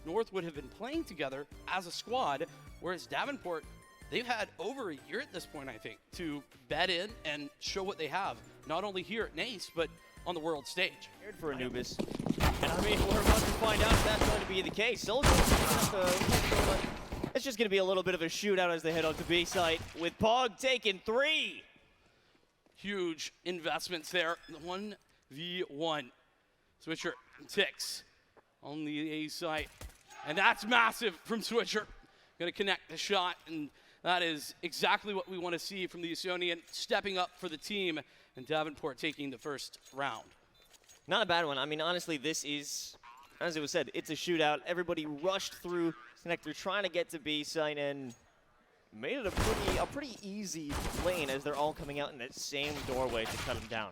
Northwood have been playing together as a squad, whereas Davenport, they've had over a year at this point, I think, to bed in and show what they have, not only here at NACE, but on the world stage. For Anubis. And I mean, we're about to find out if that's going to be the case. It's just going to be a little bit of a shootout as they head on to B site with Pog taking 3. Huge investments there. 1v1. Switcher ticks on the A site. And that's massive from Switcher. Going to connect the shot, and that is exactly what we want to see from the Estonian, stepping up for the team, and Davenport taking the first round. Not a bad one. I mean, honestly, this is, as it was said, it's a shootout. Everybody rushed through connector trying to get to B site and made it a pretty easy lane as they're all coming out in that same doorway to cut them down.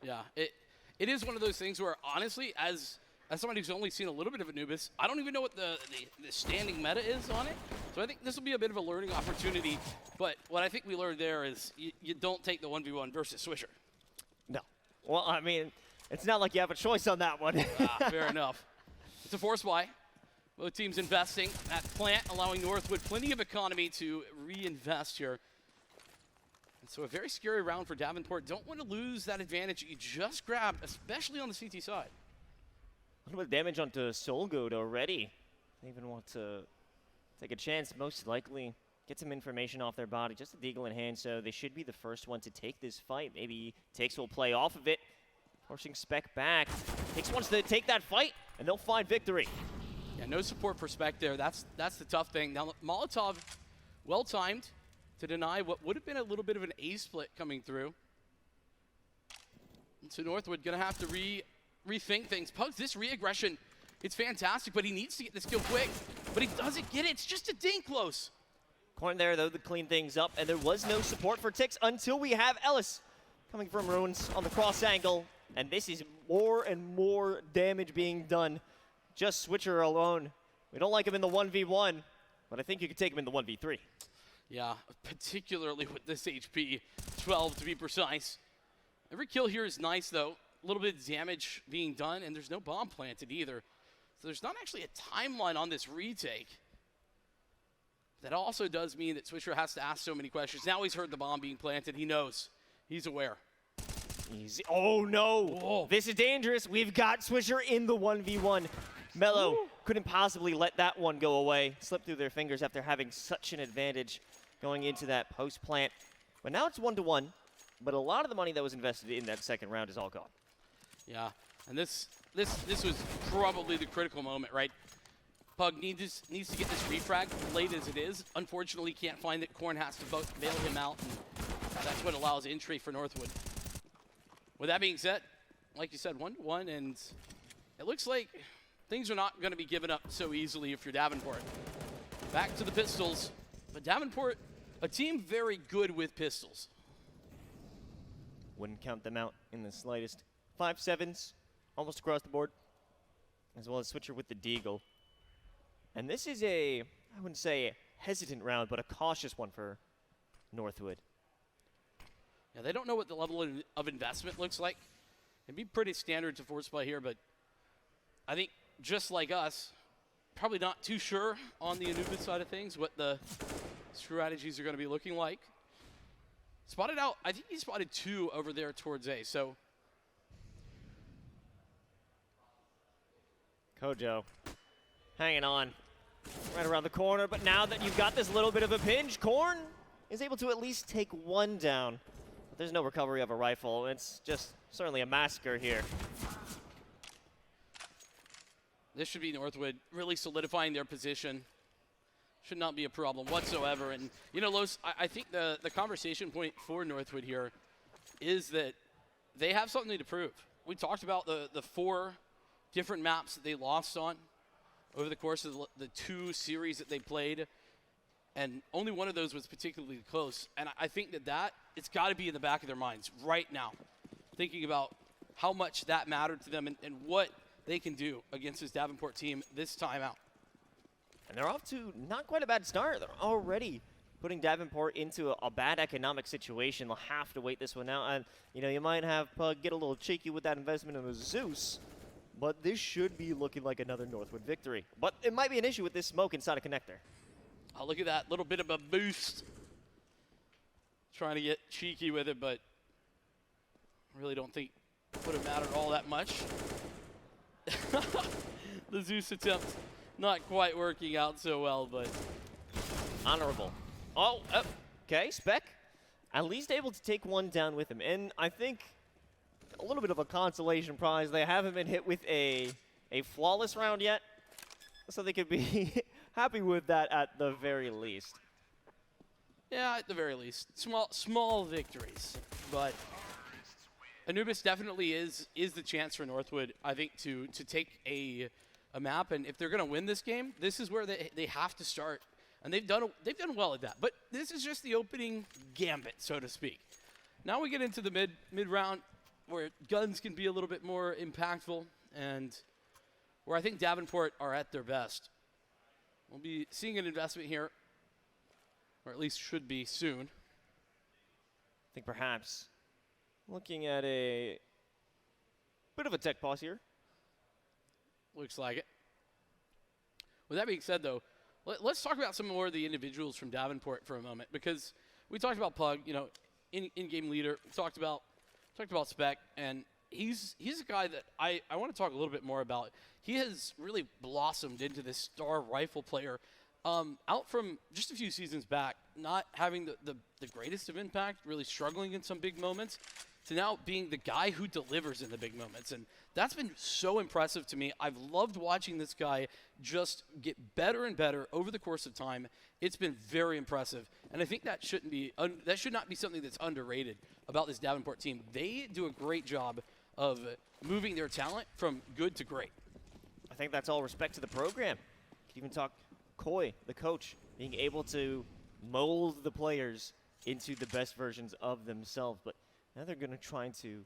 Yeah, it is one of those things where, honestly, as somebody who's only seen a little bit of Anubis, I don't even know what the standing meta is on it. So I think this will be a bit of a learning opportunity. But what I think we learned there is you don't take the 1v1 versus Swisher. No. Well, I mean, it's not like you have a choice on that one. Fair enough. It's a force buy. Both teams investing at plant, allowing Northwood plenty of economy to reinvest here. And so a very scary round for Davenport. Don't want to lose that advantage you just grabbed, especially on the CT side. A little bit of damage onto Solgood already. They even want to take a chance, most likely get some information off their body. Just a deagle in hand, so they should be the first one to take this fight. Maybe Takes will play off of it, forcing Spec back. Takes wants to take that fight, and they'll find victory. Yeah, no support for Spec there. That's the tough thing. Now, Molotov, well-timed to deny what would have been a little bit of an A split coming through. And so Northwood going to have to rethink things. Pugs, this re-aggression, it's fantastic, but he needs to get this kill quick. But he doesn't get it. It's just a ding close. Corn there, though, to clean things up, and there was no support for Tix until we have Ellis coming from Ruins on the cross angle. And this is more and more damage being done. Just Switcher alone. We don't like him in the 1v1, but I think you could take him in the 1v3. Yeah, particularly with this HP, 12 to be precise. Every kill here is nice, though. A little bit of damage being done, and there's no bomb planted either. So there's not actually a timeline on this retake. That also does mean that Swisher has to ask so many questions. Now he's heard the bomb being planted. He knows. He's aware. Easy. Oh, no. Whoa. This is dangerous. We've got Swisher in the 1v1. Mello couldn't possibly let that one go away. Slipped through their fingers after having such an advantage going into that post plant. But now it's 1-1. But a lot of the money that was invested in that second round is all gone. Yeah, and this was probably the critical moment, right? Pug needs to get this refrag, late as it is. Unfortunately, can't find it. Korn has to bail him out, and that's what allows entry for Northwood. With that being said, like you said, 1-1, and it looks like things are not going to be given up so easily if you're Davenport. Back to the pistols, but Davenport, a team very good with pistols. Wouldn't count them out in the slightest. 5-7s, almost across the board, as well as Switcher with the deagle. And this is I wouldn't say a hesitant round, but a cautious one for Northwood. Yeah, they don't know what the level of investment looks like. It'd be pretty standard to force play here, but I think just like us, probably not too sure on the Anubis side of things what the strategies are going to be looking like. Spotted out, I think he spotted 2 over there towards A, so. Kojo hanging on right around the corner, but now that you've got this little bit of a pinch, Korn is able to at least take 1 down. But there's no recovery of a rifle. It's just certainly a massacre here. This should be Northwood really solidifying their position. Should not be a problem whatsoever. And, you know, Los, I think the conversation point for Northwood here is that they have something to prove. We talked about the 4 different maps that they lost on over the course of the 2 series that they played, and only one of those was particularly close. And I think that it's got to be in the back of their minds right now, thinking about how much that mattered to them and what they can do against this Davenport team this time out. And they're off to not quite a bad start. They're already putting Davenport into a bad economic situation. They'll have to wait this one out. And, you know, you might have Pug get a little cheeky with that investment in the Zeus. but this should be looking like another Northwood victory. But it might be an issue with this smoke inside a connector. Oh, look at that little bit of a boost. Trying to get cheeky with it, but I really don't think it would have mattered all that much. The Zeus attempt not quite working out so well, but Honorable. Oh, okay, Spec at least able to take one down with him. And I think a little bit of a consolation prize. They haven't been hit with a flawless round yet, so they could be happy with that at the very least. yeah, at the very least, small victories. But Anubis definitely is the chance for Northwood, I think, to take a map. And if they're going to win this game, this is where they have to start. And they've done well at that. But this is just the opening gambit, so to speak. Now we get into the mid round where guns can be a little bit more impactful and where I think Davenport are at their best. We'll be seeing an investment here, or at least should be soon. I think perhaps looking at a bit of a tech pause here. Looks like it. With that being said, though, let's talk about some more of the individuals from Davenport for a moment, because we talked about Pug, in-game leader. We talked about Spec, and he's a guy that I want to talk a little bit more about. He has really blossomed into this star rifle player. Out from just a few seasons back, not having the greatest of impact, really struggling in some big moments, to now being the guy who delivers in the big moments. And that's been so impressive to me. I've loved watching this guy just get better and better over the course of time. It's been very impressive. And I think that should not be something that's underrated about this Davenport team. They do a great job of moving their talent from good to great. I think that's all respect to the program. You can even talk Coy, the coach, being able to mold the players into the best versions of themselves. But now they're going to try to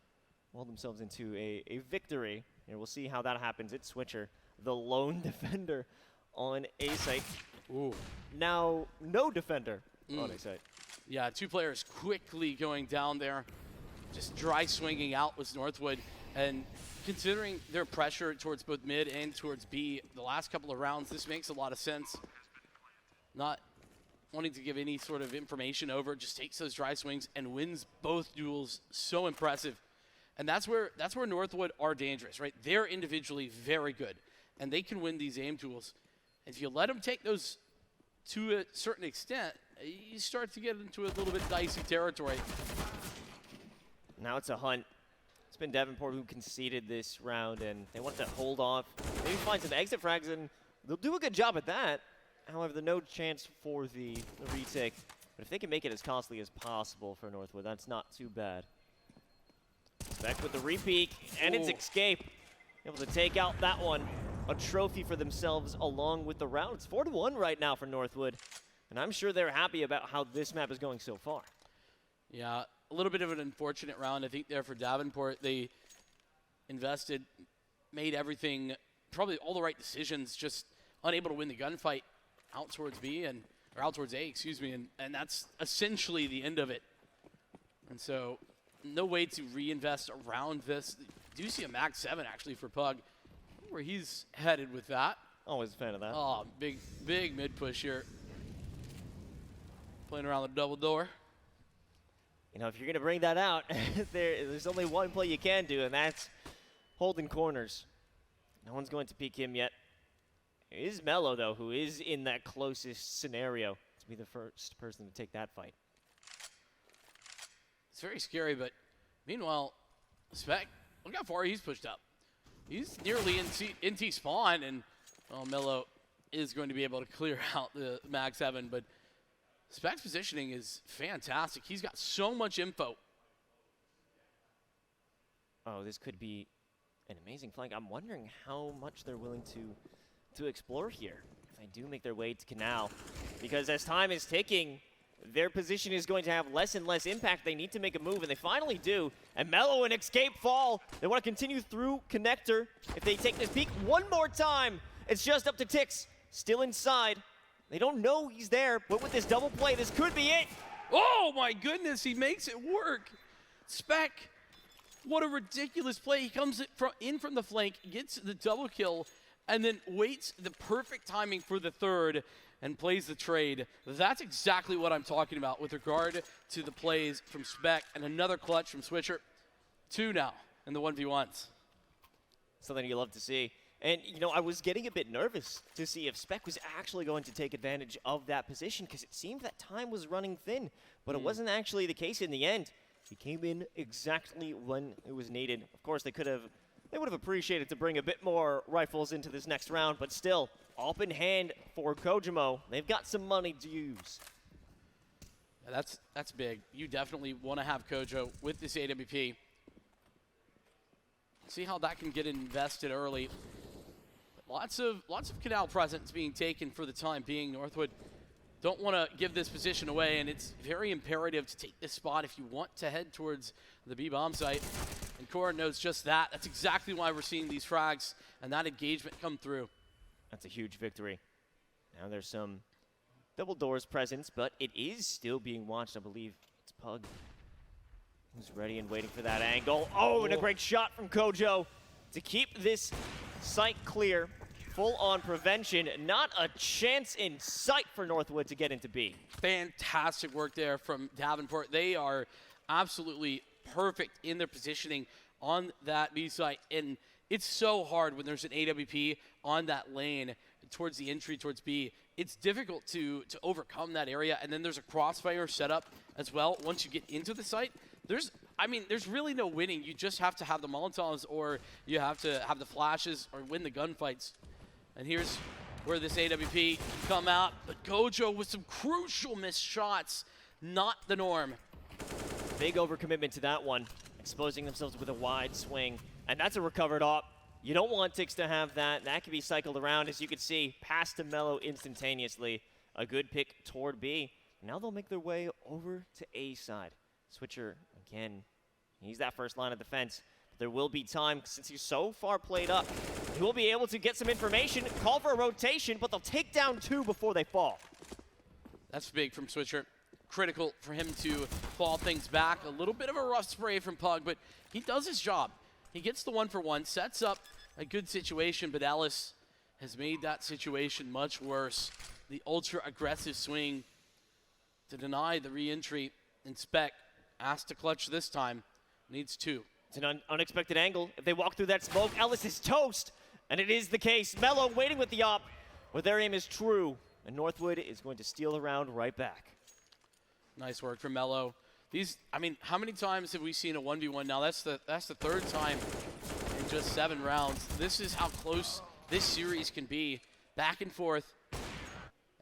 mold themselves into a victory. And we'll see how that happens. It's Switcher, the lone defender on A site. Ooh. Now, no defender on A site. Yeah, two players quickly going down there. Just dry swinging out was Northwood. And considering their pressure towards both mid and towards B the last couple of rounds, this makes a lot of sense. Not wanting to give any sort of information over, just takes those dry swings and wins both duels. So impressive. And that's where Northwood are dangerous, right? They're individually very good, and they can win these aim duels. If you let them take those to a certain extent, you start to get into a little bit dicey territory. Now it's a hunt. It's been Davenport who conceded this round, and they want to hold off, maybe find some exit frags, and they'll do a good job at that. However, no chance for the retake. But if they can make it as costly as possible for Northwood, that's not too bad. Back with the repeat, and it's Escape. Able to take out that one. A trophy for themselves along with the round. It's 4-1 right now for Northwood, and I'm sure they're happy about how this map is going so far. Yeah, a little bit of an unfortunate round, I think, there for Davenport. They invested, made everything, probably all the right decisions, just unable to win the gunfight out towards B, or out towards A, excuse me, and that's essentially the end of it. And so, no way to reinvest around this. Do you see a Max 7 actually for Pug, where he's headed with that? Always a fan of that. Oh, big mid push here. Playing around the double door. You know, if you're going to bring that out, there's only one play you can do, and that's holding corners. No one's going to peek him yet. It is Mello, though, who is in that closest scenario to be the first person to take that fight. It's very scary, but meanwhile, Spec, look how far he's pushed up. He's nearly in T spawn, and Mello is going to be able to clear out the Mag 7, but Spec's positioning is fantastic. He's got so much info. Oh, this could be an amazing flank. I'm wondering how much they're willing to explore here if they do make their way to Canal, because as time is ticking, their position is going to have less and less impact. They need to make a move, and they finally do. And Mello and Escape fall. They want to continue through Connector. If they take this peek one more time, it's just up to Tix. Still inside. They don't know he's there, but with this double play, this could be it. Oh my goodness, he makes it work. Spec What a ridiculous play. He comes in from the flank, gets the double kill, and then waits the perfect timing for the third and plays the trade. That's exactly what I'm talking about with regard to the plays from Spec, and another clutch from Switcher. 2 now in the 1v1s. Something you love to see. And, you know, I was getting a bit nervous to see if Spec was actually going to take advantage of that position because it seemed that time was running thin, but it wasn't actually the case in the end. He came in exactly when it was needed. Of course, they would have appreciated to bring a bit more rifles into this next round, but still, open hand for Kojimo. They've got some money to use. That's big. You definitely want to have Kojo with this AWP. See how that can get invested early. Lots of Canal presence being taken for the time being. Northwood don't want to give this position away, and it's very imperative to take this spot if you want to head towards the B-bomb site. And Cora knows just that. That's exactly why we're seeing these frags and that engagement come through. That's a huge victory. Now there's some double doors presence, but it is still being watched. I believe it's Pug who's ready and waiting for that angle. Oh, and a great shot from Kojo to keep this site clear. Full-on prevention. Not a chance in sight for Northwood to get into B. Fantastic work there from Davenport. They are absolutely perfect in their positioning on that B site. And it's so hard when there's an AWP on that lane towards the entry towards B. It's difficult to overcome that area. And then there's a crossfire setup as well. Once you get into the site, there's really no winning. You just have to have the Molotovs, or you have to have the flashes or win the gunfights. And here's where this AWP can come out. But Kojo with some crucial missed shots, not the norm. Big overcommitment to that one, exposing themselves with a wide swing. And that's a recovered op. You don't want Tix to have that. That can be cycled around, as you can see, past to Mello instantaneously. A good pick toward B. Now they'll make their way over to A side. Switcher, again, he's that first line of defense. There will be time, since he's so far played up. He will be able to get some information, call for a rotation, but they'll take down 2 before they fall. That's big from Switcher. Critical for him to fall things back. A little bit of a rough spray from Pug, but he does his job. He gets the 1-for-1, sets up a good situation, but Ellis has made that situation much worse. The ultra-aggressive swing to deny the re-entry, and Spec asked to clutch this time, needs 2. It's an unexpected angle. If they walk through that smoke, Ellis is toast. And it is the case. Mello waiting with the op, but their aim is true. And Northwood is going to steal the round right back. Nice work from Mello. How many times have we seen a 1v1 now? That's the third time in just 7 rounds. This is how close this series can be. Back and forth.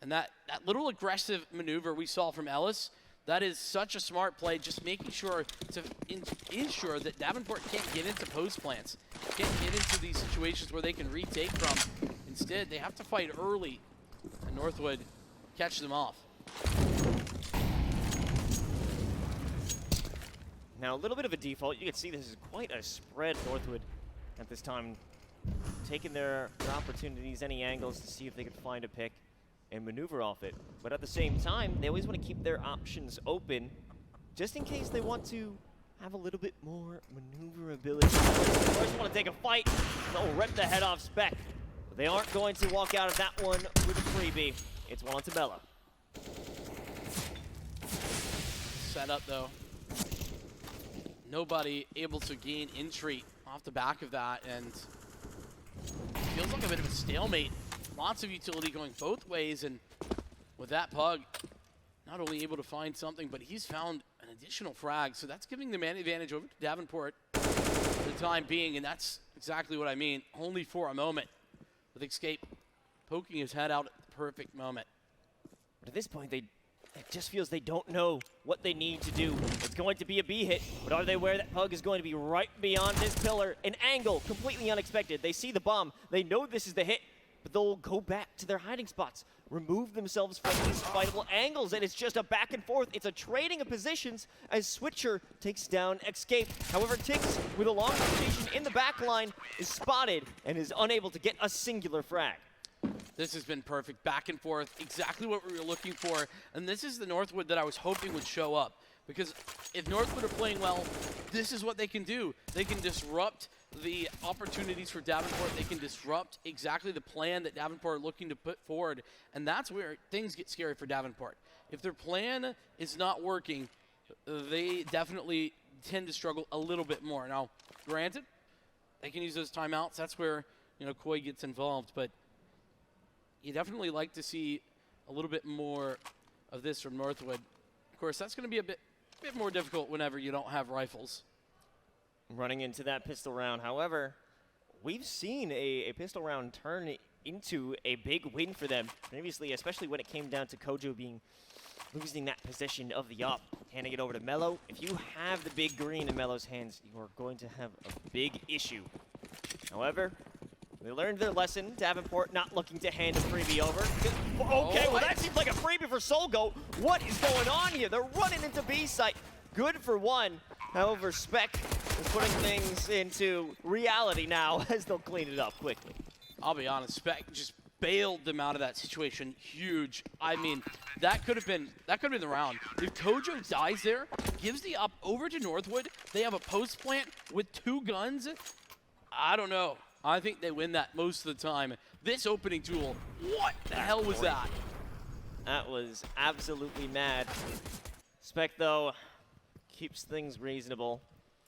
And that little aggressive maneuver we saw from Ellis, that is such a smart play, just making sure to ensure that Davenport can't get into post plants, can't get into these situations where they can retake from. Instead, they have to fight early, and Northwood catch them off. Now, a little bit of a default. You can see this is quite a spread, Northwood, at this time. Taking their opportunities, any angles to see if they can find a pick and maneuver off it. But at the same time, they always want to keep their options open, just in case they want to have a little bit more maneuverability. They always want to take a fight. They'll rip the head off Spec. But they aren't going to walk out of that one with a freebie. It's one to Bella. Set up, though. Nobody able to gain entry off the back of that, and feels like a bit of a stalemate. Lots of utility going both ways, and with that Pug, not only able to find something, but he's found an additional frag. So that's giving the man advantage over to Davenport for the time being, and that's exactly what I mean. Only for a moment, with Escape poking his head out at the perfect moment. But at this point, it just feels they don't know what they need to do. It's going to be a B hit, but are they aware that Pug is going to be right beyond this pillar? An angle, completely unexpected. They see the bomb. They know this is the hit, but they'll go back to their hiding spots, remove themselves from these fightable angles, and it's just a back and forth. It's a trading of positions as Switcher takes down Escape. However, Tix, with a long rotation in the back line, is spotted and is unable to get a singular frag. This has been perfect, back and forth, exactly what we were looking for, and this is the Northwood that I was hoping would show up, Because if Northwood are playing well, this is what they can do. They can disrupt the opportunities for Davenport. They can disrupt exactly the plan that Davenport are looking to put forward. And that's where things get scary for Davenport. If their plan is not working, they definitely tend to struggle a little bit more. Now, granted, they can use those timeouts. That's where, Koi gets involved. But you definitely like to see a little bit more of this from Northwood. Of course, that's going to be a bit more difficult whenever you don't have rifles. Running into that pistol round. However, we've seen a pistol round turn into a big win for them previously, especially when it came down to Kojo losing that possession of the op, handing it over to Mello. If you have the big green in Mello's hands, you are going to have a big issue. However, they learned their lesson. Davenport not looking to hand a freebie over. Okay, well that seems like a freebie for Solgo. What is going on here? They're running into B site. Good for one. However, Spec is putting things into reality now as they'll clean it up quickly. I'll be honest, Spec just bailed them out of that situation. Huge. I mean, that could have been the round. If Kojo dies there, gives the up over to Northwood, they have a post plant with 2 guns. I don't know. I think they win that most of the time. This opening duel, what the hell was that? That was absolutely mad. Spec, though, keeps things reasonable.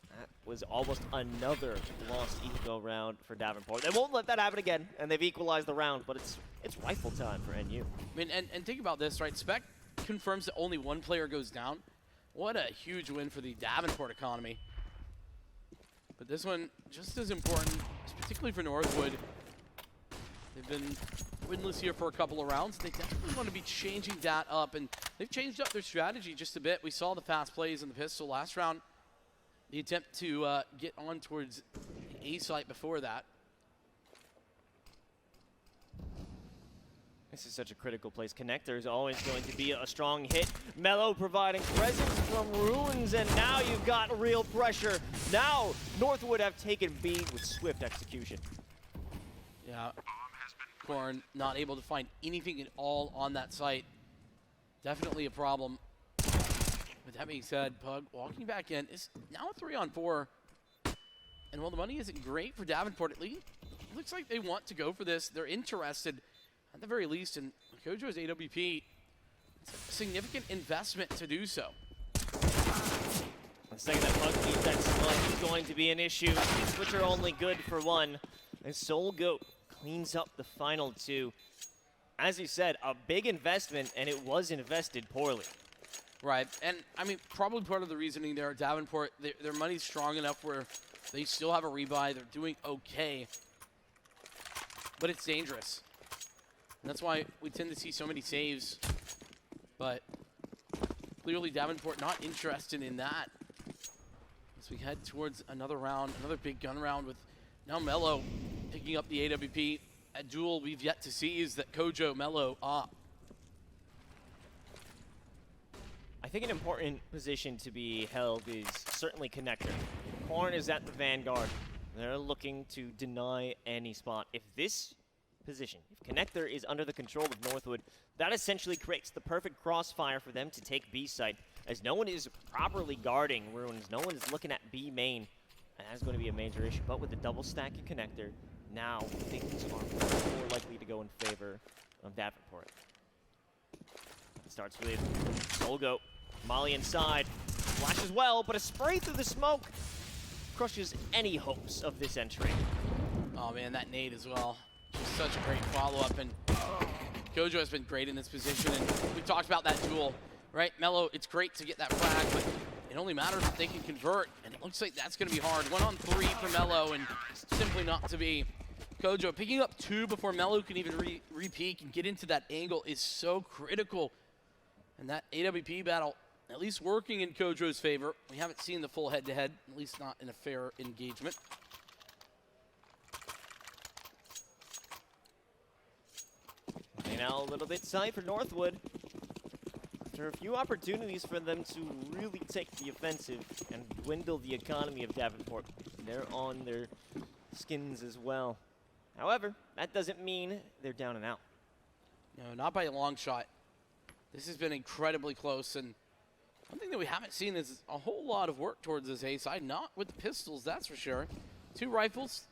That was almost another lost ego round for Davenport. They won't let that happen again, and they've equalized the round, but it's rifle time for NU. I mean, and think about this, right? Spec confirms that only 1 player goes down. What a huge win for the Davenport economy. But this one, just as important, particularly for Northwood. They've been winless here for a couple of rounds. They definitely want to be changing that up, and they've changed up their strategy just a bit. We saw the fast plays in the pistol last round. The attempt to get on towards the A site before that. This is such a critical place. Connector is always going to be a strong hit. Mello providing presence from Ruins, and now you've got real pressure. Now Northwood have taken B with swift execution. Yeah, Korn not able to find anything at all on that site. Definitely a problem. With that being said, Pug walking back in is now a 3-on-4. And while the money isn't great for Davenport, at least it looks like they want to go for this. They're interested, at the very least, in Kojo's AWP. It's a significant investment to do so. The second that Pug needs that slug is going to be an issue. Switcher only good for 1. And Solgo cleans up the final 2. As you said, a big investment, and it was invested poorly. Right, and I mean, probably part of the reasoning there at Davenport, their money's strong enough where they still have a rebuy. They're doing okay, but it's dangerous. And that's why we tend to see so many saves. But clearly Davenport not interested in that. As we head towards another round, another big gun round with now Mello picking up the AWP. A duel we've yet to see is that Kojo Mello op. I think an important position to be held is certainly Connector. Korn is at the vanguard. They're looking to deny any spot. If this position, if Connector is under the control of Northwood, that essentially creates the perfect crossfire for them to take B site, as no one is properly guarding Ruins. No one is looking at B main, and that's going to be a major issue. But with the double stack of Connector, now things are more likely to go in favor of Davenport. It starts with Solgo. Molly inside, flashes well, but a spray through the smoke crushes any hopes of this entry. Oh man, that nade as well. Just such a great follow-up, and Kojo has been great in this position, and we talked about that duel, right? Mello, it's great to get that frag, but it only matters if they can convert, and it looks like that's gonna be hard. 1-on-3 for Mello, and simply not to be. Kojo picking up 2 before Mello can even re-peek and get into that angle is so critical. And that AWP battle, at least working in Kojo's favor. We haven't seen the full head-to-head, at least not in a fair engagement. And now a little bit tight for Northwood. After a few opportunities for them to really take the offensive and dwindle the economy of Davenport, they're on their skins as well. However, that doesn't mean they're down and out. No, not by a long shot. This has been incredibly close, and One thing that we haven't seen is a whole lot of work towards this A side, not with the pistols, that's for sure. 2 rifles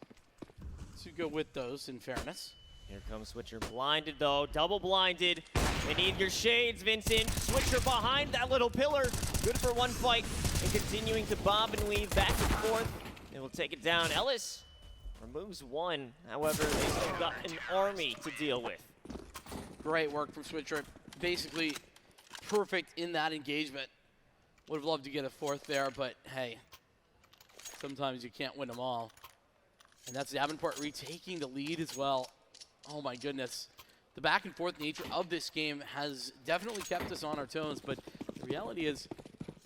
to go with those, in fairness. Here comes Switcher, blinded though, double blinded. They need your shades, Vincent. Switcher behind that little pillar. Good for one fight, and continuing to bob and weave back and forth. They will take it down. Ellis removes one. However, they've still got an army to deal with. Great work from Switcher. Basically perfect in that engagement. Would have loved to get a 4th there, but hey, sometimes you can't win them all. And that's Davenport retaking the lead as well. Oh my goodness. The back and forth nature of this game has definitely kept us on our toes, but the reality is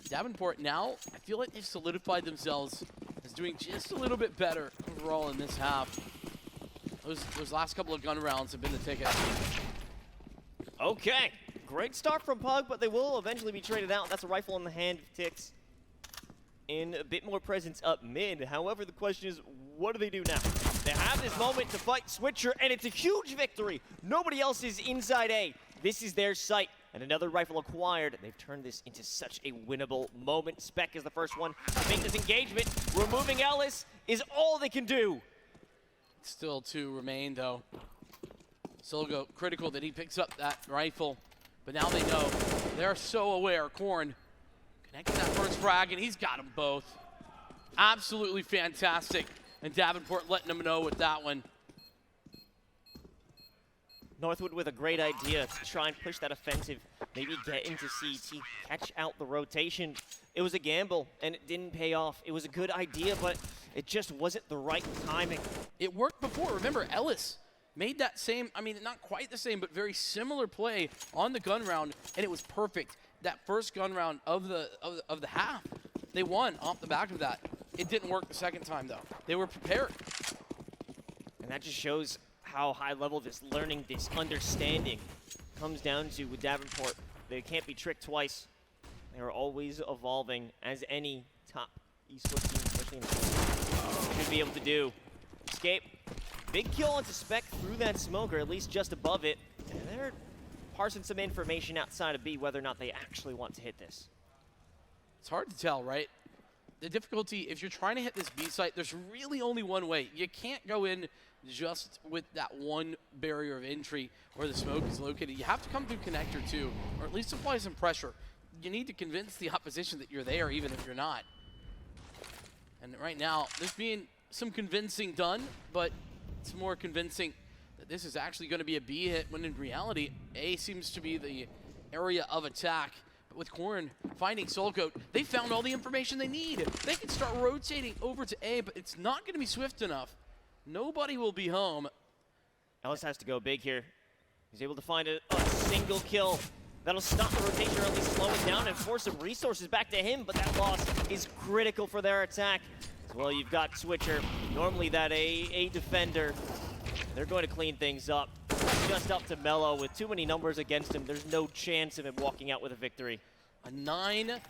Davenport now, I feel like they've solidified themselves as doing just a little bit better overall in this half. Those last couple of gun rounds have been the ticket. Okay, great start from Pug, but they will eventually be traded out. That's a rifle in the hand of Tix. In a bit more presence up mid. However, the question is, what do they do now? They have this moment to fight Switcher, and it's a huge victory. Nobody else is inside A. This is their site, and another rifle acquired. They've turned this into such a winnable moment. Spec is the first one to make this engagement. Removing Ellis is all they can do. Still 2 remain, though. Solgo, critical that he picks up that rifle, but now they know. They're so aware. Korn connecting that first frag, and he's got them both. Absolutely fantastic. And Davenport letting them know with that one. Northwood with a great idea to try and push that offensive, maybe get into CT, catch out the rotation. It was a gamble, and it didn't pay off. It was a good idea, but it just wasn't the right timing. It worked before. Remember, Ellis made that same, I mean, not quite the same, but very similar play on the gun round, and it was perfect. That first gun round of the half, they won off the back of that. It didn't work the second time, though. They were prepared. And that just shows how high level this learning, this understanding comes down to with Davenport. They can't be tricked twice. They are always evolving, as any top esports team, especially in the should be able to do. Escape. Big kill onto Spec through that smoke, or at least just above it. And they're parsing some information outside of B, whether or not they actually want to hit this. It's hard to tell, right? The difficulty, if you're trying to hit this B site, there's really only one way. You can't go in just with that one barrier of entry where the smoke is located. You have to come through connector too, or at least apply some pressure. You need to convince the opposition that you're there, even if you're not. And right now, there's being some convincing done, but it's more convincing that this is actually going to be a B hit, when in reality, A seems to be the area of attack. With Korn finding Soulcoat, they found all the information they need. They can start rotating over to A, but it's not going to be swift enough. Nobody will be home. Ellis has to go big here. He's able to find a single kill. That'll stop the rotation, or at least slow it down and force some resources back to him, but that loss is critical for their attack. As well, you've got Switcher, normally that A defender. They're going to clean things up. Just up to Mello with too many numbers against him. There's no chance of him walking out with a victory. A 9-6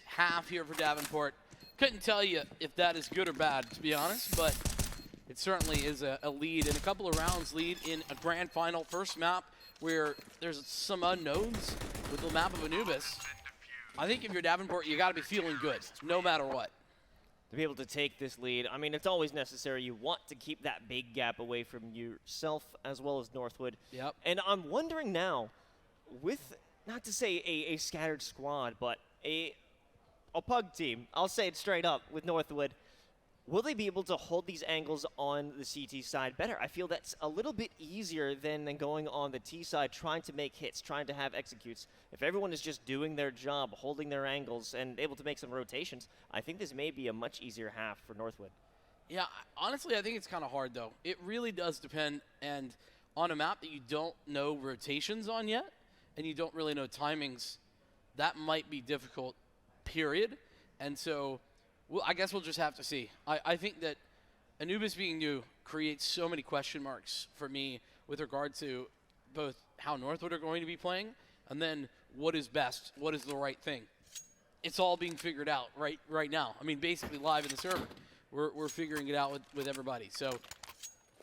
half here for Davenport. Couldn't tell you if that is good or bad, to be honest, but it certainly is a lead, and a couple of rounds lead in a grand final. First map where there's some unknowns with the map of Anubis. I think if you're Davenport, you got to be feeling good, no matter what. To be able to take this lead, I mean, it's always necessary. You want to keep that big gap away from yourself as well as Northwood. Yep. And I'm wondering now, with, not to say a scattered squad, but a pug team, I'll say it straight up with Northwood, will they be able to hold these angles on the CT side better? I feel that's a little bit easier than going on the T side, trying to make hits, trying to have executes. If everyone is just doing their job, holding their angles, and able to make some rotations, I think this may be a much easier half for Northwood. Yeah, honestly, I think it's kind of hard, though. It really does depend, and on a map that you don't know rotations on yet, and you don't really know timings, that might be difficult, period. And so, well, I guess we'll just have to see. I think that Anubis being new creates so many question marks for me with regard to both how Northwood are going to be playing, and then what is best, what is the right thing. It's all being figured out right now. I mean, basically live in the server. We're figuring it out with everybody. So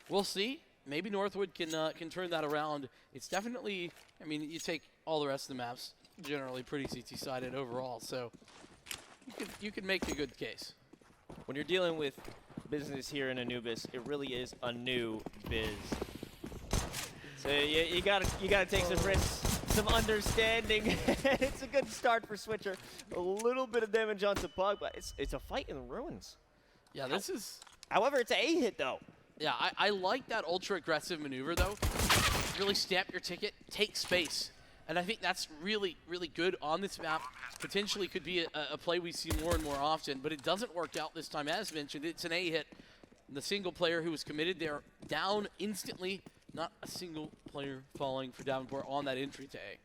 we'll see. Maybe Northwood can turn that around. It's definitely, I mean, you take all the rest of the maps, generally pretty CT-sided overall, so you could make a good case. When you're dealing with business here in Anubis, it really is a new biz. So you gotta take some risks, some understanding. It's a good start for Switcher. A little bit of damage onto Pug, but it's a fight in the ruins. Yeah, this is. However, it's an A hit though. Yeah, I like that ultra aggressive maneuver though. Really stamp your ticket, take space. And I think that's really, really good on this map. Potentially could be a play we see more and more often, but it doesn't work out this time. As mentioned, it's an A hit. The single player who was committed there down instantly. Not a single player falling for Davenport on that entry to A.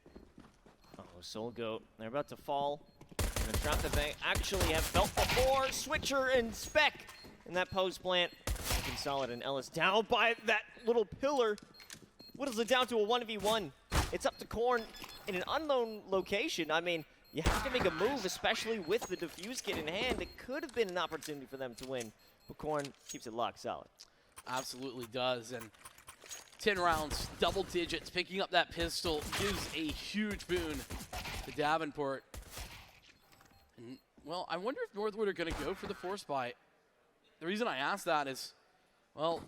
Oh, Soul Goat, they're about to fall in a trap that they actually have felt before. Switcher and Spec in that post plant. Looking solid, and Ellis down by that little pillar. Whittles it down to a 1v1. It's up to Korn in an unknown location. I mean, you have to make a move, especially with the defuse kit in hand. It could have been an opportunity for them to win, but Korn keeps it locked solid. Absolutely does, and 10 rounds, double digits, picking up that pistol gives a huge boon to Davenport. And, well, I wonder if Northwood are going to go for the force buy. The reason I ask that is, well,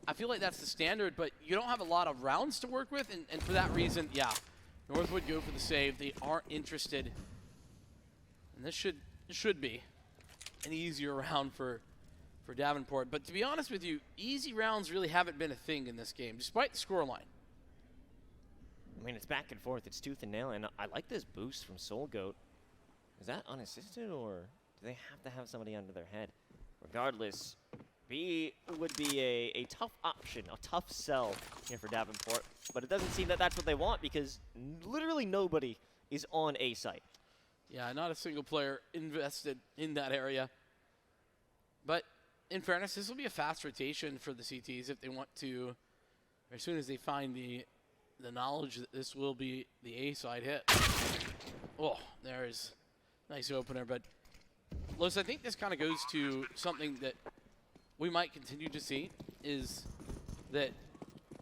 I feel like that's the standard, but you don't have a lot of rounds to work with, and for that reason, yeah, Northwood go for the save. They aren't interested, and this should be an easier round for Davenport. But to be honest with you, easy rounds really haven't been a thing in this game, despite the scoreline. I mean, it's back and forth. It's tooth and nail, and I like this boost from Soul Goat. Is that unassisted, or do they have to have somebody under their head? Regardless, B would be a tough option, a tough sell here for Davenport. But it doesn't seem that that's what they want, because literally nobody is on A site. Yeah, not a single player invested in that area. But in fairness, this will be a fast rotation for the CTs if they want to, as soon as they find the knowledge that this will be the A side hit. Oh, there's a nice opener. But Los, I think this kind of goes to something that we might continue to see, is that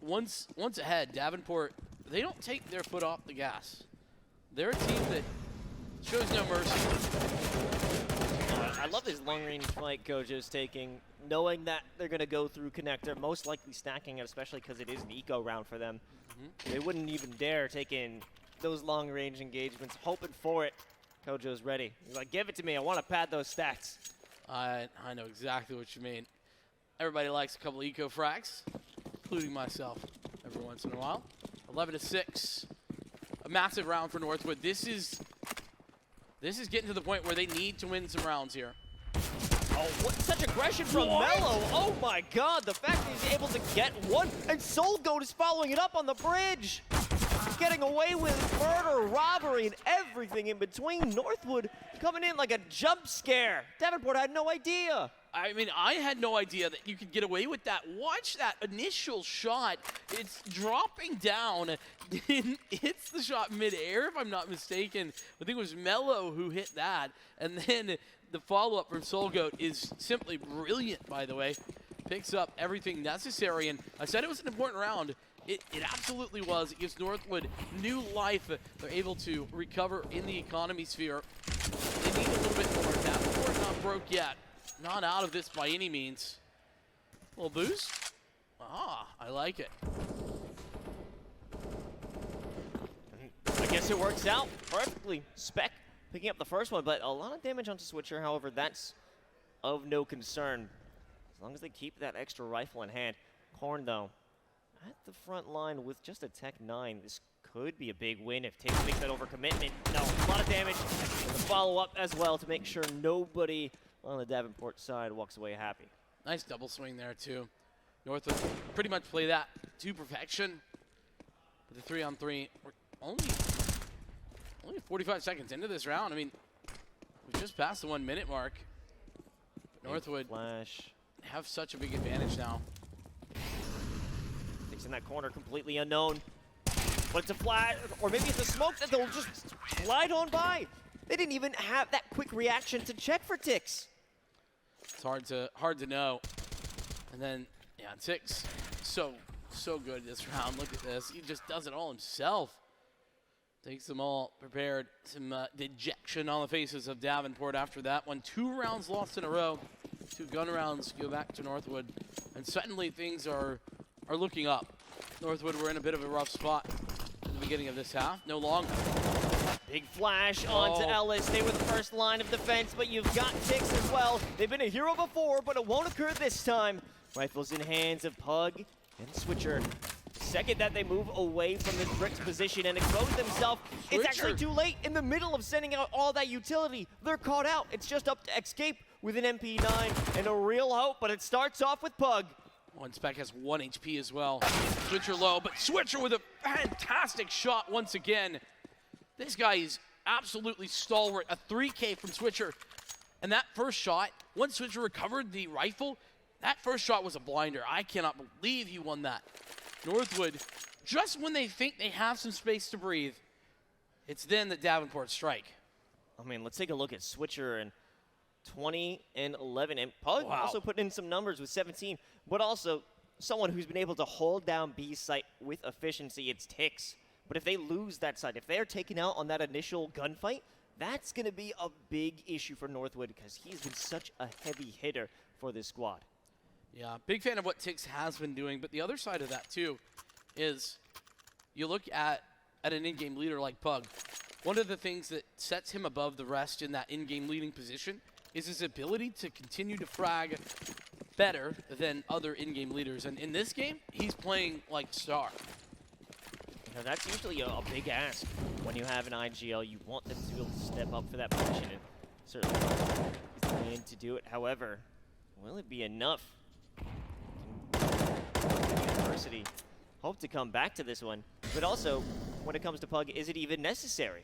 once ahead, Davenport, they don't take their foot off the gas. They're a team that shows no mercy. I love this long-range fight Gojo's taking, knowing that they're going to go through connector, most likely stacking it, especially because it is an eco round for them. They wouldn't even dare take in those long-range engagements, hoping for it. Kojo's ready. He's like, give it to me. I want to pad those stats. I know exactly what you mean. Everybody likes a couple eco frags, including myself every once in a while. 11-6. A massive round for Northwood. This is getting to the point where they need to win some rounds here. Oh, what such aggression from Mello. Oh my god, the fact that he's able to get one, and Soul Goat is following it up on the bridge. Getting away with murder, robbery, and everything in between. Northwood coming in like a jump scare. Davenport had no idea. I mean, I had no idea that you could get away with that. Watch that initial shot. It's dropping down. It hits the shot midair, if I'm not mistaken. I think it was Mello who hit that. And then the follow-up from Soul Goat is simply brilliant, by the way. Picks up everything necessary. And I said it was an important round. It absolutely was. It gives Northwood new life. They're able to recover in the economy sphere. They need a little bit more. Davenport not broke yet. Not out of this by any means. Little boost. Ah, I like it. I guess it works out perfectly. Spec picking up the first one, but a lot of damage onto Switcher. However, that's of no concern. As long as they keep that extra rifle in hand. Korn, though, at the front line with just a Tech 9. This could be a big win if Tiggs makes that overcommitment. No, a lot of damage. And the follow-up as well to make sure nobody on the Davenport side walks away happy. Nice double swing there, too. Northwood pretty much play that to perfection. But the 3-on-3, we're only 45 seconds into this round. I mean, we just passed the 1 minute mark. But Northwood Flash. Have such a big advantage now. Tiggs in that corner, completely unknown. But it's a flash, or maybe it's a smoke that they'll just glide on by. They didn't even have that quick reaction to check for Tiggs. It's hard to know. And then, yeah, Tiggs, so good this round. Look at this. He just does it all himself. Takes them all prepared. Some dejection on the faces of Davenport after that one. 2 rounds lost in a row. 2 gun rounds go back to Northwood. And suddenly things are looking up. Northwood were in a bit of a rough spot at the beginning of this half. No longer. Big flash onto Ellis. They were the first line of defense, but you've got Tix as well. They've been a hero before, but it won't occur this time. Rifles in hands of Pug and Switcher. Second that they move away from this bricked position and expose themselves, it's actually too late. In the middle of sending out all that utility, they're caught out. It's just up to escape with an MP9 and a real hope, but it starts off with Pug. One Spec has 1 HP as well. Switcher low, but Switcher with a fantastic shot once again. This guy is absolutely stalwart. A 3K from Switcher. And that first shot, once Switcher recovered the rifle, that first shot was a blinder. I cannot believe he won that. Northwood, just when they think they have some space to breathe, it's then that Davenport strike. I mean, let's take a look at Switcher and 20 and 11. And Pug also putting in some numbers with 17, but also someone who's been able to hold down B site with efficiency. It's Tix. But if they lose that site, if they're taken out on that initial gunfight, that's going to be a big issue for Northwood because he's been such a heavy hitter for this squad. Yeah, big fan of what Tix has been doing, but the other side of that too is you look at an in-game leader like Pug. One of the things that sets him above the rest in that in-game leading position is his ability to continue to frag better than other in-game leaders. And in this game, he's playing like star. Now that's usually a big ask when you have an IGL. You want them to be able to step up for that position, and certainly he's the man to do it. However, will it be enough? University hope to come back to this one, but also when it comes to Pug, is it even necessary?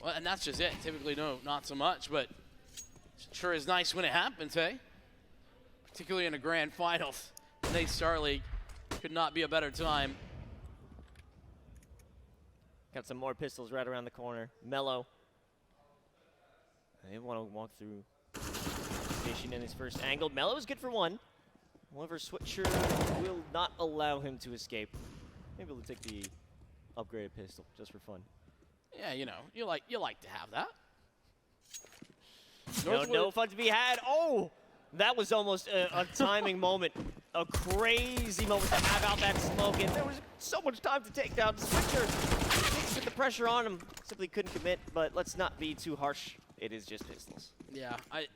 Well, and that's just it. Typically, no, not so much, but it sure is nice when it happens, hey? Particularly in a grand finals. NACE Starleague could not be a better time. Got some more pistols right around the corner. Mello. They want to walk through station in his first angle. Mello is good for 1. However, Switcher will not allow him to escape. Maybe we'll take the upgraded pistol just for fun. Yeah, you know, you like to have that. No fun to be had. Oh, that was almost a timing moment. A crazy moment to have out that smoke, and there was so much time to take down Switcher. With the pressure on him, simply couldn't commit, but let's not be too harsh. It is just pistols. Yeah, I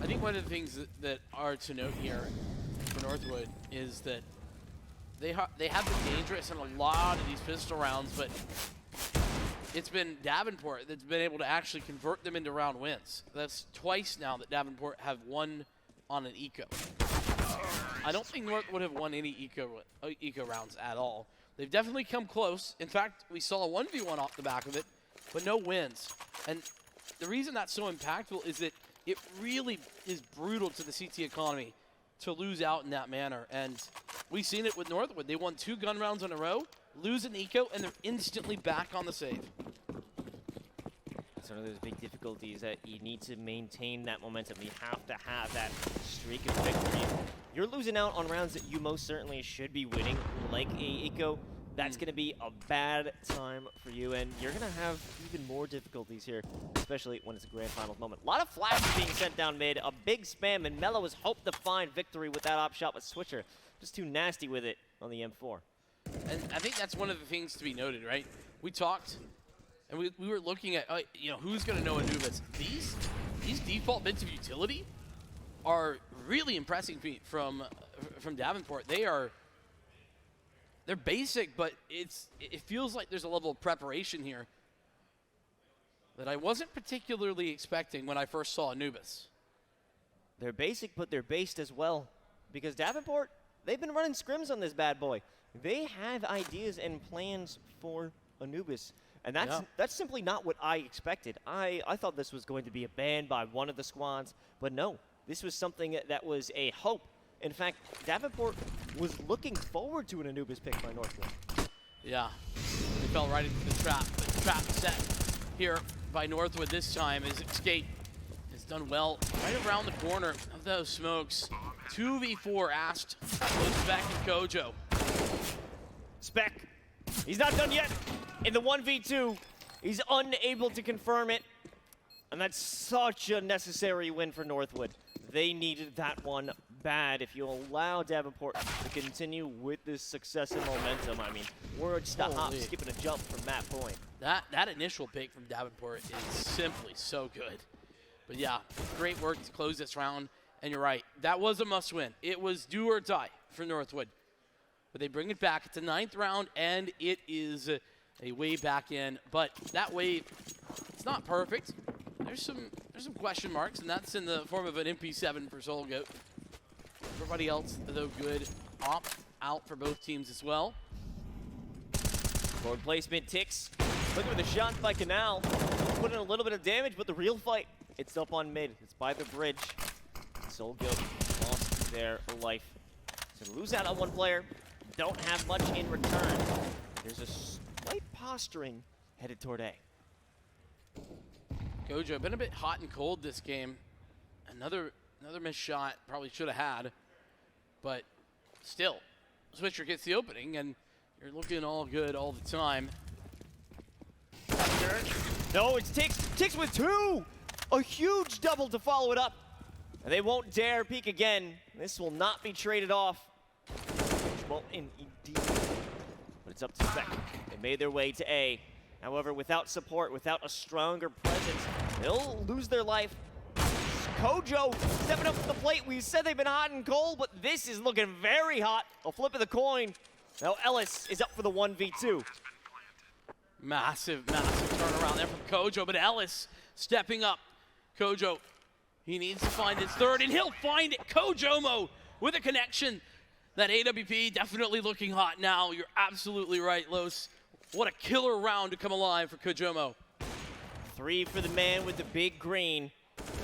think one of the things that are to note here for Northwood is that they have been dangerous in a lot of these pistol rounds, but it's been Davenport that's been able to actually convert them into round wins. That's twice now that Davenport have won on an eco. I don't think Northwood have won any eco rounds at all. They've definitely come close. In fact, we saw a 1v1 off the back of it, but no wins. And the reason that's so impactful is that it really is brutal to the CT economy to lose out in that manner. And we've seen it with Northwood. They won 2 gun rounds in a row, lose an eco, and they're instantly back on the save. It's one of those big difficulties that you need to maintain that momentum. You have to have that streak of victory. You're losing out on rounds that you most certainly should be winning, like a eco. That's going to be a bad time for you, and you're going to have even more difficulties here, especially when it's a grand finals moment. A lot of flashes being sent down mid, a big spam, and Mello has hoped to find victory with that op shot with Switcher. Just too nasty with it on the M4. And I think that's one of the things to be noted, right? We talked, and we were looking at, you know, who's going to know Anubis. These default bits of utility are really impressing from Davenport. They're basic, but it feels like there's a level of preparation here that I wasn't particularly expecting when I first saw Anubis. They're basic, but they're based as well. Because Davenport, they've been running scrims on this bad boy. They have ideas and plans for Anubis. And that's simply not what I expected. I thought this was going to be a ban by one of the squads, but no. This was something that was a hope. In fact, Davenport was looking forward to an Anubis pick by Northwood. Yeah, they fell right into the trap. The trap set here by Northwood this time. His escape has done well right around the corner of those smokes. 2v4 asked both Spec and Kojo. Spec, he's not done yet. In the 1v2, He's unable to confirm it. And that's such a necessary win for Northwood. They needed that one bad. If you allow Davenport to continue with this success and momentum, I mean, we're skipping a jump from that point. That initial pick from Davenport is simply so good. But yeah, great work to close this round. And you're right, that was a must-win. It was do or die for Northwood. But they bring it back. It's a 9th round, and it is a way back in. But that wave, it's not perfect. There's some question marks, and that's in the form of an MP7 for Soul Goat. Everybody else, though, good. Opt out for both teams as well. Forward placement ticks. Looking for the shot by Canal. Putting a little bit of damage, but the real fight, it's up on mid. It's by the bridge. Soul Goat lost their life. So lose out on one player. Don't have much in return. There's a slight posturing headed toward A. Gojo, been a bit hot and cold this game. Another missed shot, probably should have had. But still, Switcher gets the opening, and you're looking all good all the time. No, it's Tix. Tix with 2! A huge double to follow it up. And they won't dare peek again. This will not be traded off. Well, indeed. But it's up to Spec. They made their way to A. However, without support, without a stronger presence, they'll lose their life. Kojo stepping up to the plate. We said they've been hot and cold, but this is looking very hot. A flip of the coin. Now Ellis is up for the 1v2. Massive turnaround there from Kojo, but Ellis stepping up. Kojo, he needs to find his 3rd, and he'll find it. Kojomo with a connection. That AWP definitely looking hot now. You're absolutely right, Los. What a killer round to come alive for Kojomo. 3 for the man with the big green.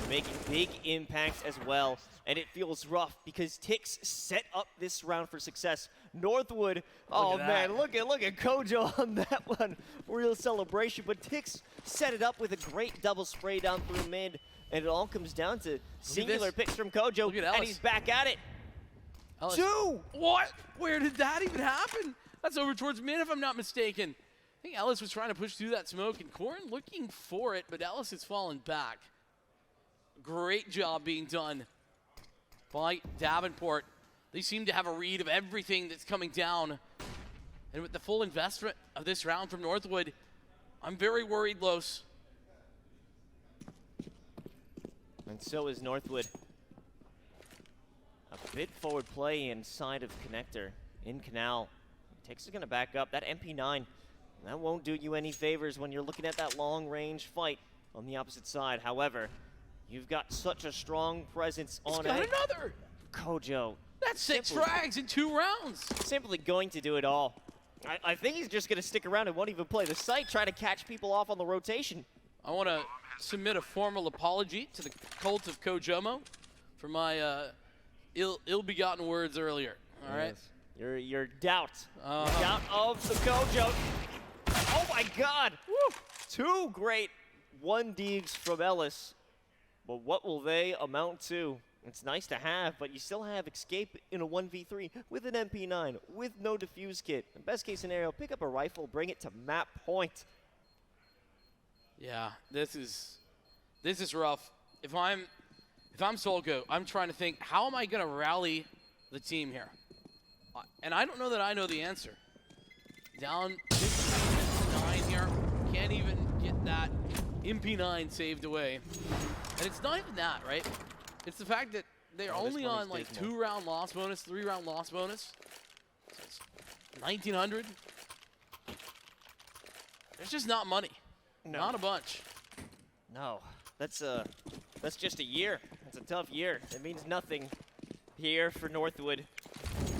Making big impacts as well. And it feels rough because Tix set up this round for success. Northwood, oh man, look at Kojo on that one. Real celebration, but Tix set it up with a great double spray down through mid. And it all comes down to singular picks from Kojo, and he's back at it. Ellis. 2! What? Where did that even happen? That's over towards mid, if I'm not mistaken. I think Ellis was trying to push through that smoke, and Corn looking for it, but Ellis has fallen back. Great job being done by Davenport. They seem to have a read of everything that's coming down. And with the full investment of this round from Northwood, I'm very worried, Los. And so is Northwood. A bit forward play inside of Connector in Canal. Tix is going to back up. That MP9, that won't do you any favors when you're looking at that long-range fight on the opposite side. However, you've got such a strong presence on it. He's got another! Kojo. That's 6 frags in 2 rounds. Simply going to do it all. I think he's just going to stick around and won't even play the site, try to catch people off on the rotation. I want to submit a formal apology to the cult of Kojomo for my ill-begotten words earlier. All right? Your doubt. Your doubt of the Kojo. Oh my God! Woo. 2 great 1-digs from Ellis. But what will they amount to? It's nice to have, but you still have escape in a 1v3 with an MP9, with no defuse kit. In best case scenario, pick up a rifle, bring it to map point. Yeah, this is rough. If I'm Solgo, I'm trying to think, how am I going to rally the team here? And I don't know that I know the answer. Down 15-9 here, can't even get that MP9 saved away. And it's not even that, right? It's the fact that they're only on like 2-round loss bonus, 3-round loss bonus. So it's 1,900. There's just not money. No. Not a bunch. No, that's just a year. That's a tough year. It means nothing here for Northwood.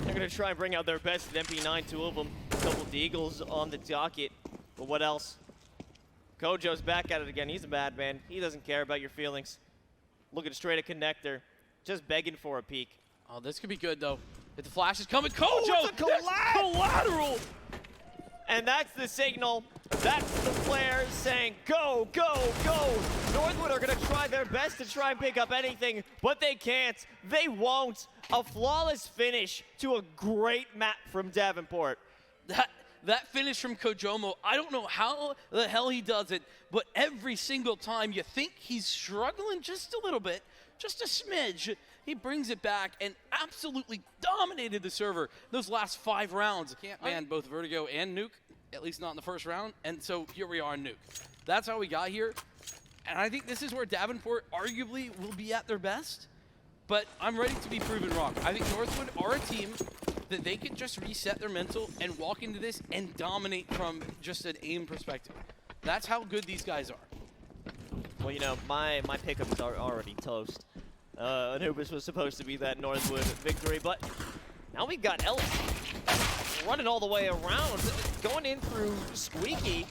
They're gonna try and bring out their best at MP9, 2 of them. Double deagles on the docket. But what else? Kojo's back at it again. He's a bad man. He doesn't care about your feelings. Looking straight at Connector. Just begging for a peek. Oh, this could be good, though. If the flash is coming, Kojo! Oh, it's a collateral! And that's the signal. That's the players saying, go, go, go. Northwood are going to try their best to try and pick up anything, but they can't. They won't. A flawless finish to a great map from Davenport. that finish from Kojomo, I don't know how the hell he does it, but every single time you think he's struggling just a little bit, just a smidge, he brings it back and absolutely dominated the server those last 5 rounds. Can't ban both Vertigo and Nuke, at least not in the first round, and so here we are in Nuke. That's how we got here, and I think this is where Davenport arguably will be at their best, but I'm ready to be proven wrong. I think Northwood are a team that they can just reset their mental and walk into this and dominate from just an aim perspective. That's how good these guys are. Well, you know, my pickups are already toast. Anubis was supposed to be that Northwood victory, but now we've got Ellis running all the way around, going in through Squeaky.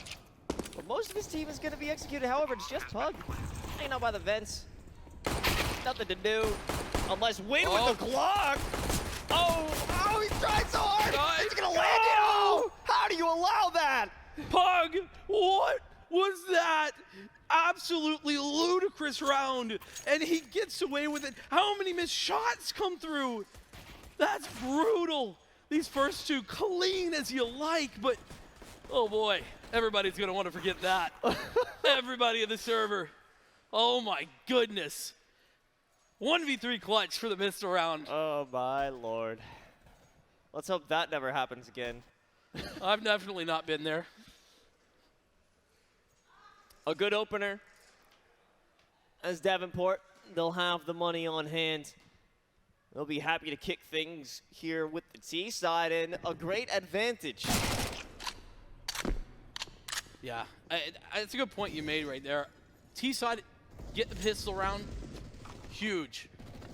But most of his team is going to be executed. However, it's just Pug hanging out by the vents. Nothing to do unless win with the Glock. Oh, he tried so hard. He's going to land it. Oh, how do you allow that? Pug, what was that? Absolutely ludicrous round, and he gets away with it. How many missed shots come through? That's brutal. These first 2 clean as you like, but oh boy, everybody's gonna want to forget that. Everybody in the server. Oh my goodness. 1v3 clutch for the missile round. Oh my lord. Let's hope that never happens again. I've definitely not been there. A good opener. As Davenport, they'll have the money on hand. They'll be happy to kick things here with the T side and a great advantage. Yeah, it's a good point you made right there. T side, get the pistol round, huge.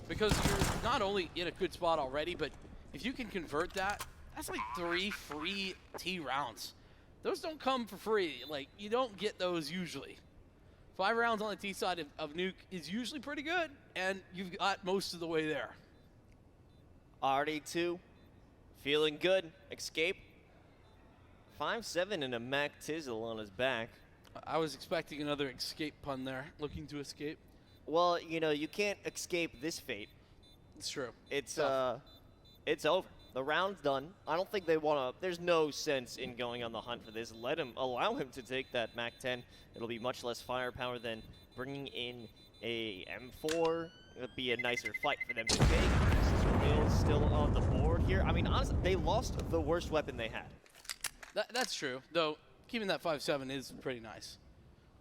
Because you're not only in a good spot already, but if you can convert that, that's like 3 free T rounds. Those don't come for free. Like, you don't get those usually. 5 rounds on the T side of Nuke is usually pretty good, and you've got most of the way there. RD2, feeling good. Escape. 5-7 and a Mac Tizzle on his back. I was expecting another escape pun there, looking to escape. Well, you know, you can't escape this fate. It's true. It's over. The round's done. I don't think they want to. There's no sense in going on the hunt for this. Allow him to take that MAC-10. It'll be much less firepower than bringing in a M4. It'll be a nicer fight for them to take. Is still on the board here. I mean, honestly, they lost the worst weapon they had. That's true. Though keeping that 5-7 is pretty nice.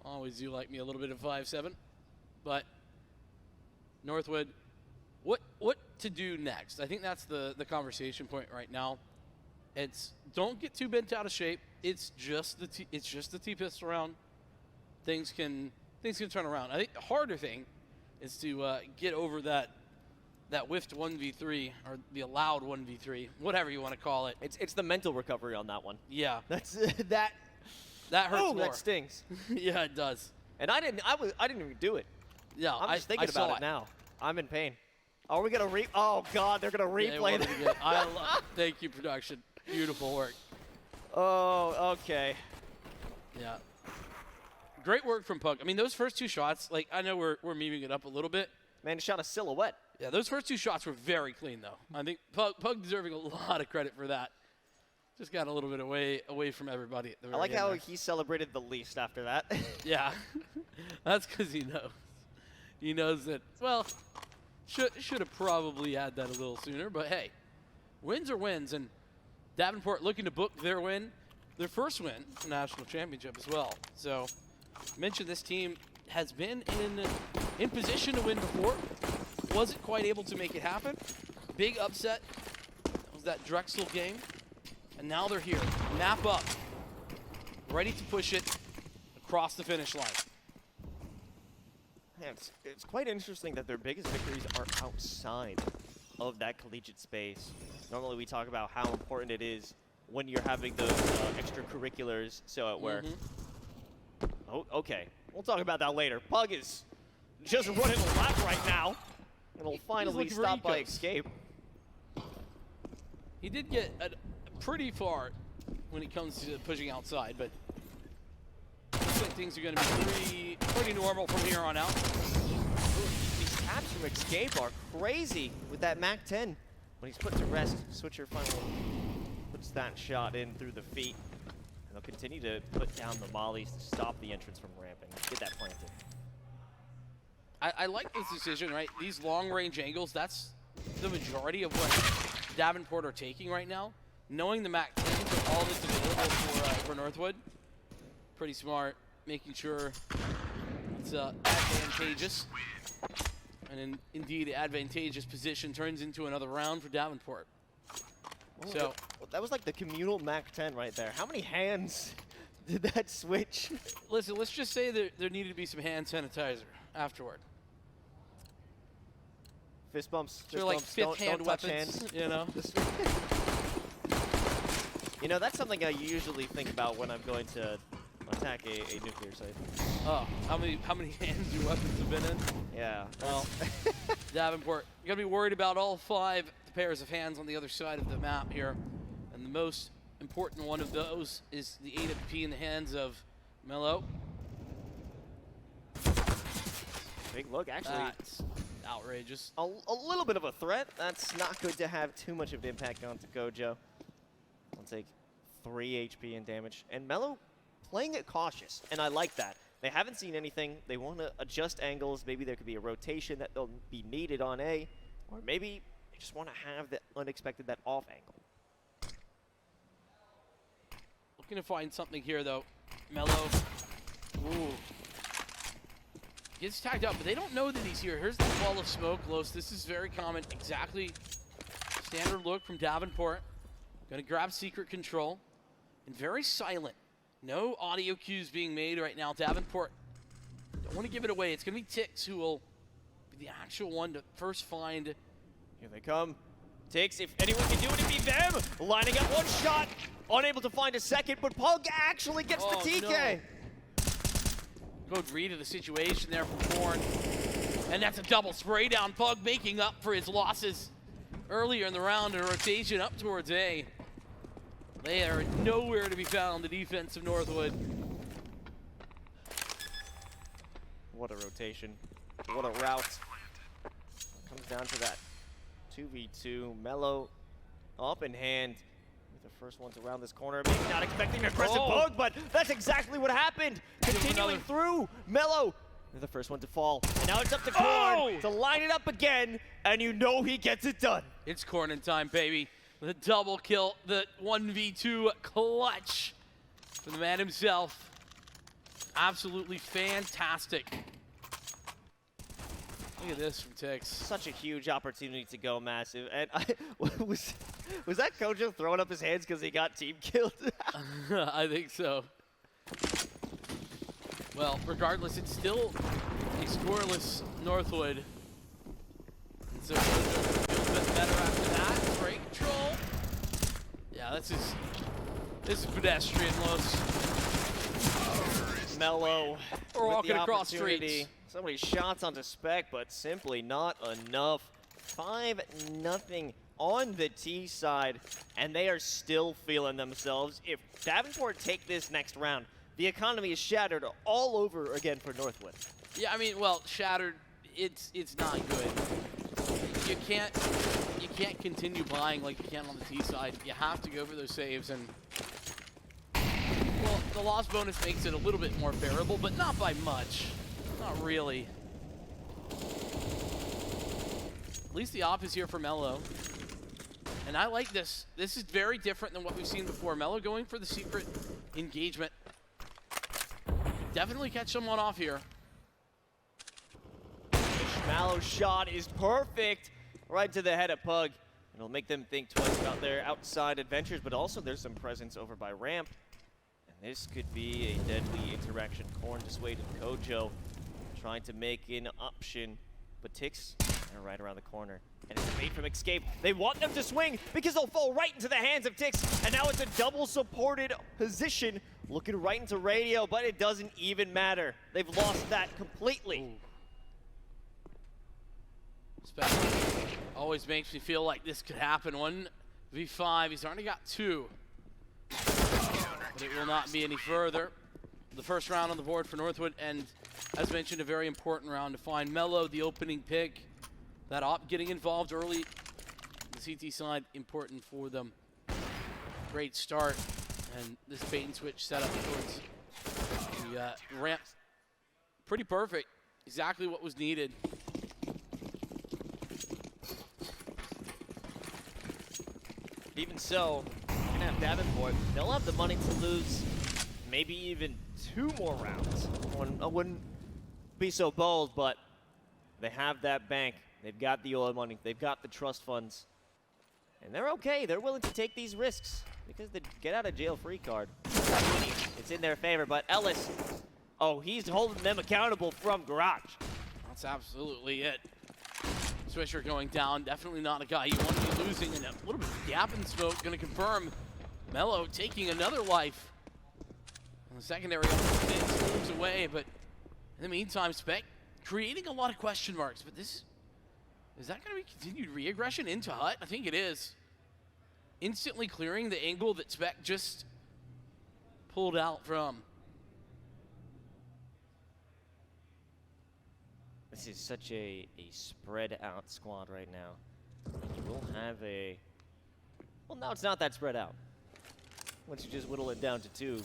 Always do like me a little bit of 5-7, but Northwood. What to do next? I think that's the conversation point right now. It's don't get too bent out of shape. It's just the T pistol round. Things can turn around. I think the harder thing is to get over that whiffed 1v3 or the allowed 1v3, whatever you want to call it. It's the mental recovery on that one. Yeah, That's that hurts more. That stings. Yeah, it does. And I didn't even do it. Yeah, I'm just thinking about it now. I'm in pain. Are we gonna oh God, they're gonna replay that. Thank you, production. Beautiful work. Oh, okay. Yeah. Great work from Pug. I mean, those first 2 shots, like, I know we're memeing it up a little bit. Man, he shot a silhouette. Yeah, those first 2 shots were very clean, though. I think Pug deserving a lot of credit for that. Just got a little bit away from everybody at the very I like end how there. he celebrated the least after that. Yeah. That's because he knows. He knows that, well, should have probably had that a little sooner, but hey, wins are wins, and Davenport looking to book their first win, national championship as well. So, mentioned this team has been in position to win before, wasn't quite able to make it happen. Big upset. That was that Drexel game, and now they're here. Nap up, ready to push it across the finish line. Yeah, it's quite interesting that their biggest victories are outside of that collegiate space. Normally we talk about how important it is when you're having those extracurriculars, so at work. Oh, okay. We'll talk about that later. Pug is just running a lap right now. And will finally stop by escape. He did get pretty far when it comes to pushing outside, but looks like things are going to be pretty normal from here on out. Ooh, these taps from escape are crazy with that MAC-10. When he's put to rest, Switcher finally with puts that shot in through the feet. And they'll continue to put down the mollies to stop the entrance from ramping. Get that planted. I like this decision, right? These long-range angles, that's the majority of what Davenport are taking right now. Knowing the MAC 10s are all that's available for Northwood. Pretty smart, making sure it's advantageous. And indeed, advantageous position turns into another round for Davenport. Oh, So that was like the communal MAC 10 right there. How many hands did that switch? listen, let's just say there needed to be some hand sanitizer afterward. Fist bumps. They're like fifth-hand weapons, you know? You know, that's something I usually think about when I'm going to attack a nuclear site. Oh, how many hands your weapons have been in? Yeah. Well, Davenport, you're gonna be worried about all 5 pairs of hands on the other side of the map here, and the most important one of those is the AWP in the hands of Mello. Big look, actually. That's outrageous. A little bit of a threat. That's not good to have too much of an impact onto Gojo. I'll take 3 HP in damage. And Mello playing it cautious, and I like that. They haven't seen anything. They want to adjust angles. Maybe there could be a rotation that they'll be needed on A, or maybe they just want to have the unexpected, that off angle. Looking to find something here, though. Mello. Ooh. Gets tagged up, but they don't know that he's here. Here's the wall of smoke, Los. This is very common. Exactly standard look from Davenport. Gonna grab secret control. And very silent. No audio cues being made right now. Davenport don't want to give it away. It's gonna be Tix who will be the actual one to first find. Here they come. Tix, if anyone can do it, it'd be them. Lining up one shot. Unable to find a second, but Pug actually gets the TK. No. Good read of the situation there from Korn. And that's a double spray down. Pug making up for his losses earlier in the round in a rotation up towards A. They are nowhere to be found, the defense of Northwood. What a rotation. What a route. Comes down to that 2v2. Mello up in hand. The first one's around this corner. Maybe not expecting an aggressive Pug, but that's exactly what happened. Continuing through. Mello, they're the first one to fall. And now it's up to Korn to line it up again, and you know he gets it done. It's Korn in time, baby. The double kill, the 1v2 clutch for the man himself. Absolutely fantastic. Look at this from Tix. Such a huge opportunity to go massive. And was that Kojo throwing up his hands because he got team killed? I think so. Well, regardless, it's still a scoreless Northwood. And so Kojo feels a bit better after that. Great control. Yeah, this is pedestrian, Los. Mello. We're walking across streets. So many shots onto Spec, but simply not enough. 5-0 on the T side, and they are still feeling themselves. If Davenport take this next round, the economy is shattered all over again for Northwood. Yeah, I mean, well, shattered. It's not good. You can't continue buying like you can on the T side. You have to go for those saves, and well, the loss bonus makes it a little bit more bearable, but not by much. Not really. At least the op is here for Mello. And I like this. This is very different than what we've seen before. Mello going for the secret engagement. Definitely catch someone off here. Mallo's shot is perfect. Right to the head of Pug. It'll make them think twice about their outside adventures, but also there's some presence over by ramp. And this could be a deadly interaction. Korn dissuaded Kojo, trying to make an option, but Tix are right around the corner. And it's a bait from Escape. They want them to swing because they'll fall right into the hands of Tix. And now it's a double supported position, looking right into Radio, but it doesn't even matter. They've lost that completely. Always makes me feel like this could happen. 1v5, he's already got 2. But it will not be any further. The first round on the board for Northwood, and as mentioned, a very important round to find Mello, the opening pick. That op getting involved early. The CT side, important for them. great start. And this bait and switch setup towards the ramp, pretty perfect. Exactly what was needed. Even so, you're gonna have Davenport. They'll have the money to lose maybe even 2 more rounds. I wouldn't be so bold, but they have that bank. They've got the oil money. They've got the trust funds. And they're okay. They're willing to take these risks because the get out of jail free card, it's in their favor. But Ellis, oh, he's holding them accountable from garage. That's absolutely it. Swisher going down, definitely not a guy you want to be losing, and a little bit of gap in smoke going to confirm Mello taking another life. And the secondary moves away, but in the meantime, Spec creating a lot of question marks. But this, is that going to be continued re-aggression into Hut? I think it is. Instantly clearing the angle that Spec just pulled out from. This is such a spread out squad right now. You will have a, well, now it's not that spread out. Once you just whittle it down to 2,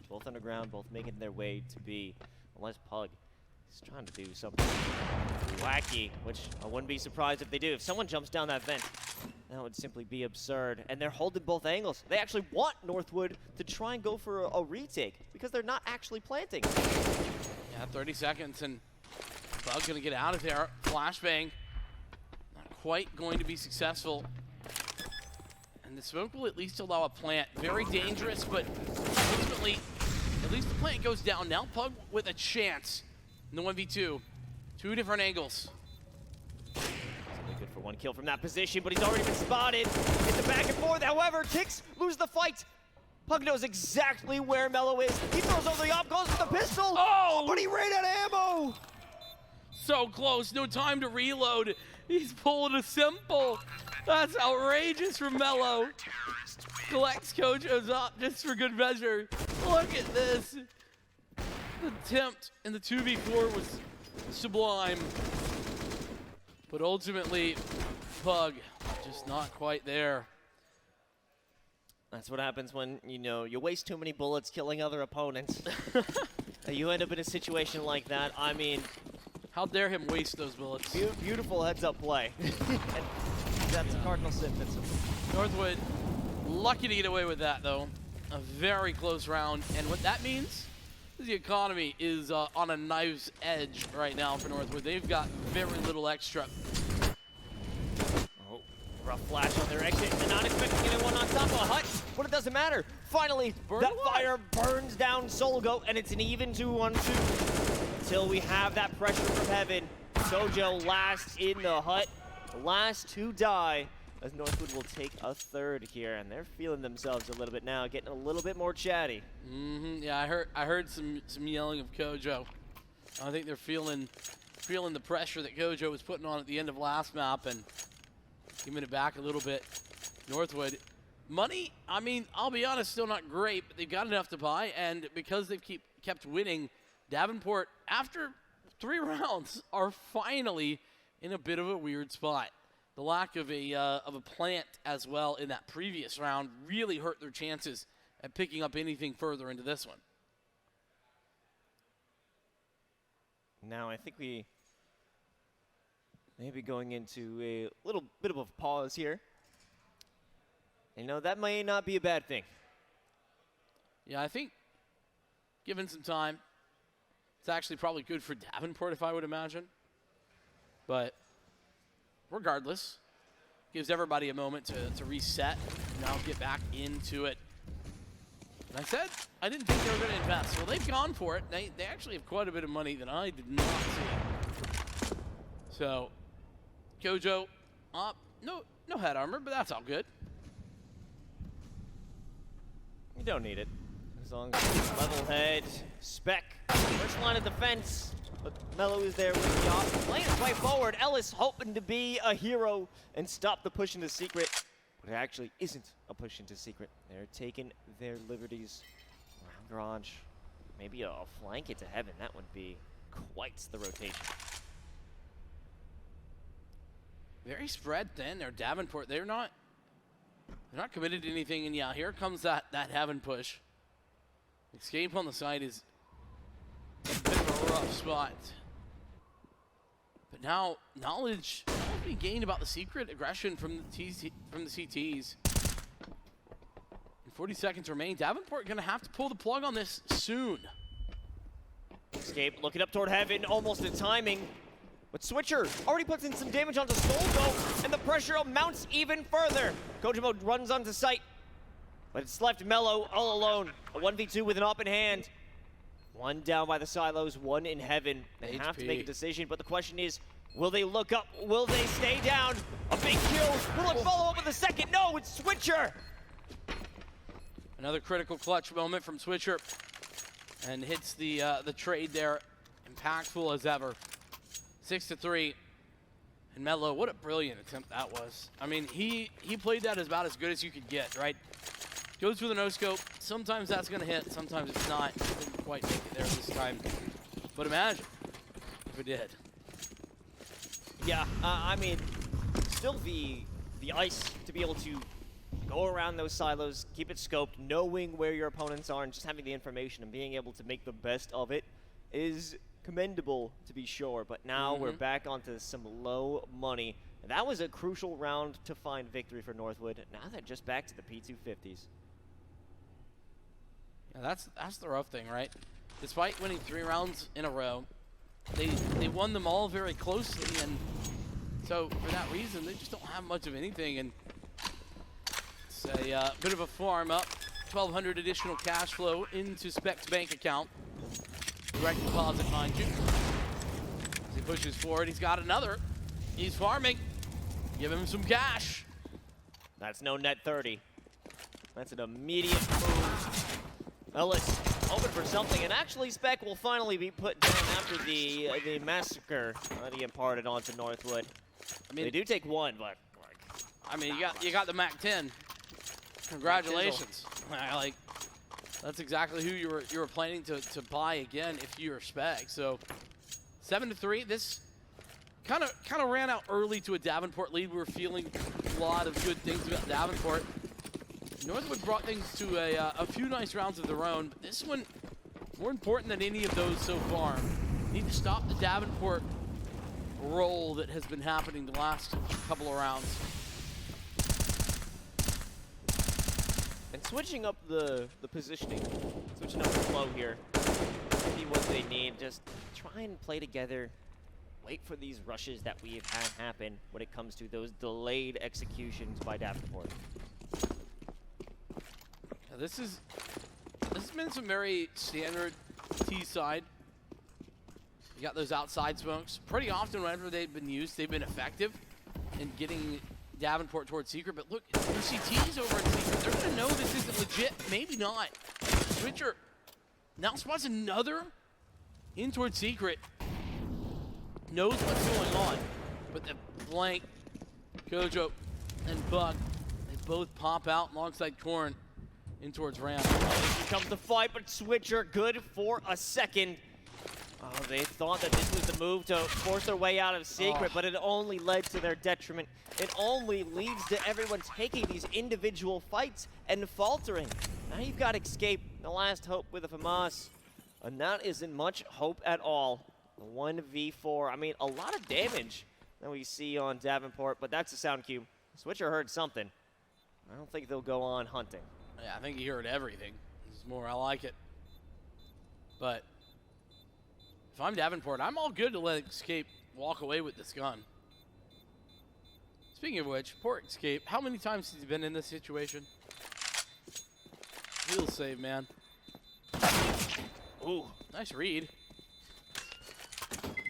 both underground, both making their way to B, unless Pug is trying to do something wacky, which I wouldn't be surprised if they do. If someone jumps down that vent, that would simply be absurd. And they're holding both angles. They actually want Northwood to try and go for a retake because they're not actually planting. Yeah, 30 seconds and Bug gonna get out of there. Flashbang, not quite going to be successful. And the smoke will at least allow a plant. Very dangerous, but ultimately, at least the plant goes down. Now Pug with a chance in the 1v2. 2 different angles. It's only good for 1 kill from that position, but he's already been spotted. It's a back and forth. However, Tix lose the fight. Pug knows exactly where Mello is. He throws over the op, goes with the pistol. Oh! But he ran out of ammo. So close, no time to reload. He's pulling a simple. That's outrageous from Mello. Collects Kojo's up just for good measure. Look at this. The attempt in the 2v4 was sublime. But ultimately, Pug just not quite there. That's what happens when, you know, you waste too many bullets killing other opponents. You end up in a situation like that. I mean, how dare him waste those bullets? Beautiful heads-up play. And that's Cardinal Sin. Northwood, lucky to get away with that, though. A very close round. And what that means is the economy is on a knife's edge right now for Northwood. They've got very little extra. Oh, rough flash on their exit. They're not expecting anyone on top of a Hut, but it doesn't matter. Finally, that fire burns down Solgo, and it's an even 2-on-2. Until we have that pressure from heaven. Kojo last in the Hut. The last 2 die as Northwood will take a 3rd here, and they're feeling themselves a little bit now, getting a little bit more chatty. Yeah, I heard some yelling of Kojo. I think they're feeling the pressure that Kojo was putting on at the end of last map and giving it back a little bit. Northwood, money, I mean, I'll be honest, still not great, but they've got enough to buy, and because they've kept winning, Davenport, after 3 rounds, are finally in a bit of a weird spot. The lack of a plant as well in that previous round really hurt their chances at picking up anything further into this one. Now I think we may be going into a little bit of a pause here. You know, that may not be a bad thing. Yeah, I think given some time, it's actually probably good for Davenport, if I would imagine. But regardless, gives everybody a moment to reset and now get back into it. And I said I didn't think they were going to invest. Well, they've gone for it. They actually have quite a bit of money that I did not see. So, Kojo, no head armor, but that's all good. You don't need it. As long as level head, Spec, first line of defense. But Mello is there with the op, playing his way forward. Ellis hoping to be a hero and stop the push into secret. But it actually isn't a push into secret. They're taking their liberties around garage. Maybe a flank into heaven. That would be quite the rotation. Very spread thin there. Davenport, they're not They're not committed to anything, and yeah, here comes that heaven push. Escape on the side is a bit of a rough spot. But now, knowledge will be gained about the secret aggression from the CTs. And 40 seconds remain. Davenport going to have to pull the plug on this soon. Escape looking up toward heaven, almost in timing. But Switcher already puts in some damage onto Stolgo, and the pressure mounts even further. Kojimo runs onto site, but it's left Mello all alone. A 1v2 with an op in hand. One down by the silos, one in heaven. They have to make a decision, but the question is, will they look up? Will they stay down? A big kill. Will it follow up with a second? No, it's Switcher. Another critical clutch moment from Switcher, and hits the trade there. Impactful as ever. 6-3. And Mello, what a brilliant attempt that was. I mean, he played that as about as good as you could get, right? Goes with a no-scope. Sometimes that's going to hit. Sometimes it's not. Didn't quite make it there this time. But imagine if it did. Yeah, I mean, still the ice to be able to go around those silos, keep it scoped, knowing where your opponents are, and just having the information and being able to make the best of it is commendable, to be sure. But now we're back onto some low money. And that was a crucial round to find victory for Northwood. Now they're just back to the P250s. Yeah, that's the rough thing, right? Despite winning 3 rounds in a row, they won them all very closely, and so for that reason, they just don't have much of anything. And it's a bit of a farm up. 1,200 additional cash flow into Spec's bank account. Direct deposit, mind you. As he pushes forward, he's got another. He's farming. Give him some cash. That's no net 30. That's an immediate move. Ellis hoping for something, and actually Spec will finally be put down after the massacre that he imparted onto Northwood. I mean, they do take one, but like, I mean, you got the Mac 10. Congratulations. Like, that's exactly who you were planning to buy again if you're Spec. So 7-3. This kind of ran out early to a Davenport lead. We were feeling a lot of good things about Davenport. Northwood brought things to a few nice rounds of their own, but this one, more important than any of those so far. Need to stop the Davenport roll that has been happening the last couple of rounds. And switching up the positioning, switching up the flow here, maybe what they need, just try and play together, wait for these rushes that we have had happen when it comes to those delayed executions by Davenport. Now this has been some very standard T side. You got those outside smokes. Pretty often whenever they've been used, they've been effective in getting Davenport towards secret. But look, the CTs over in secret, they're gonna know this isn't legit. Maybe not. Switcher now spots another in towards secret. Knows what's going on. But the blank, Kojo and Buck, they both pop out alongside Korn in towards ramp. Here comes the fight, but Switcher good for a second. Oh, they thought that this was the move to force their way out of secret, but it only led to their detriment. It only leads to everyone taking these individual fights and faltering. Now you've got Escape, the last hope with a FAMAS, and that isn't much hope at all. 1v4, I mean, a lot of damage that we see on Davenport, but that's a sound cue. Switcher heard something. I don't think they'll go on hunting. Yeah, I think he heard everything. This is more, I like it. But if I'm Davenport, I'm all good to let Escape walk away with this gun. Speaking of which, poor Escape, how many times has he been in this situation? He'll save, man. Ooh, nice read.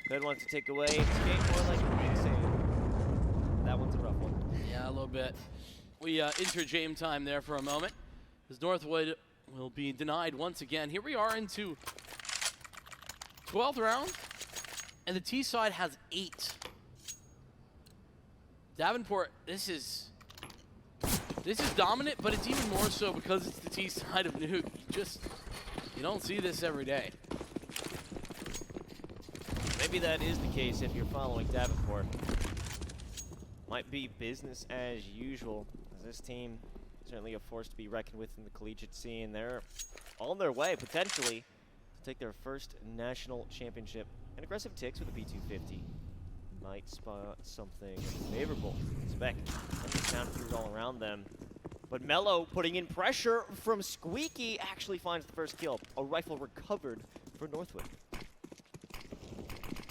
Good one to take away. Escape more like a big save. That one's a rough one. Yeah, a little bit. We enter game time there for a moment, as Northwood will be denied once again. Here we are into 12th round, and the T side has 8. Davenport, this is dominant, but it's even more so because it's the T side of Nuke. You don't see this every day. Maybe that is the case if you're following Davenport. Might be business as usual. This team, certainly a force to be reckoned with in the collegiate scene. They're on their way, potentially, to take their first national championship. And aggressive ticks with a B250 might spot something favorable. Spec, sound crews all around them. But Mello putting in pressure from Squeaky actually finds the first kill. A rifle recovered for Northwood.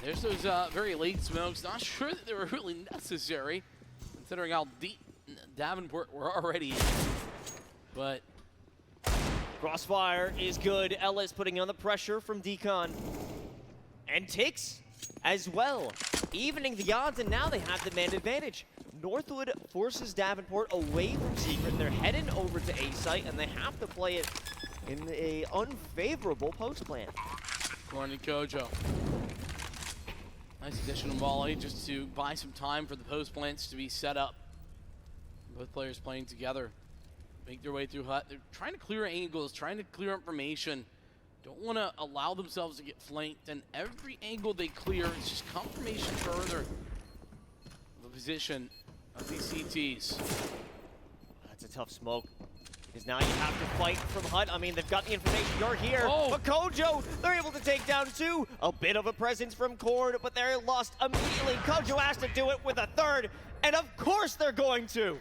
There's those very late smokes. Not sure that they were really necessary, considering how deep Davenport were already in. But Crossfire is good. Ellis putting on the pressure from Decon. And Tix as well. Evening the odds, and now they have the man advantage. Northwood forces Davenport away from Secret. They're heading over to A site, and they have to play it in a unfavorable post plan. Corny Kojo. Nice additional volley just to buy some time for the post plants to be set up. Both players playing together. Make their way through hut. They're trying to clear angles, trying to clear information. Don't want to allow themselves to get flanked, and every angle they clear is just confirmation further of the position of these CTs. That's a tough smoke, because now you have to fight from hut. I mean, they've got the information, you're here. Oh. But Kojo, they're able to take down two. A bit of a presence from Cord, but they're lost immediately. Kojo has to do it with a third, and of course they're going to.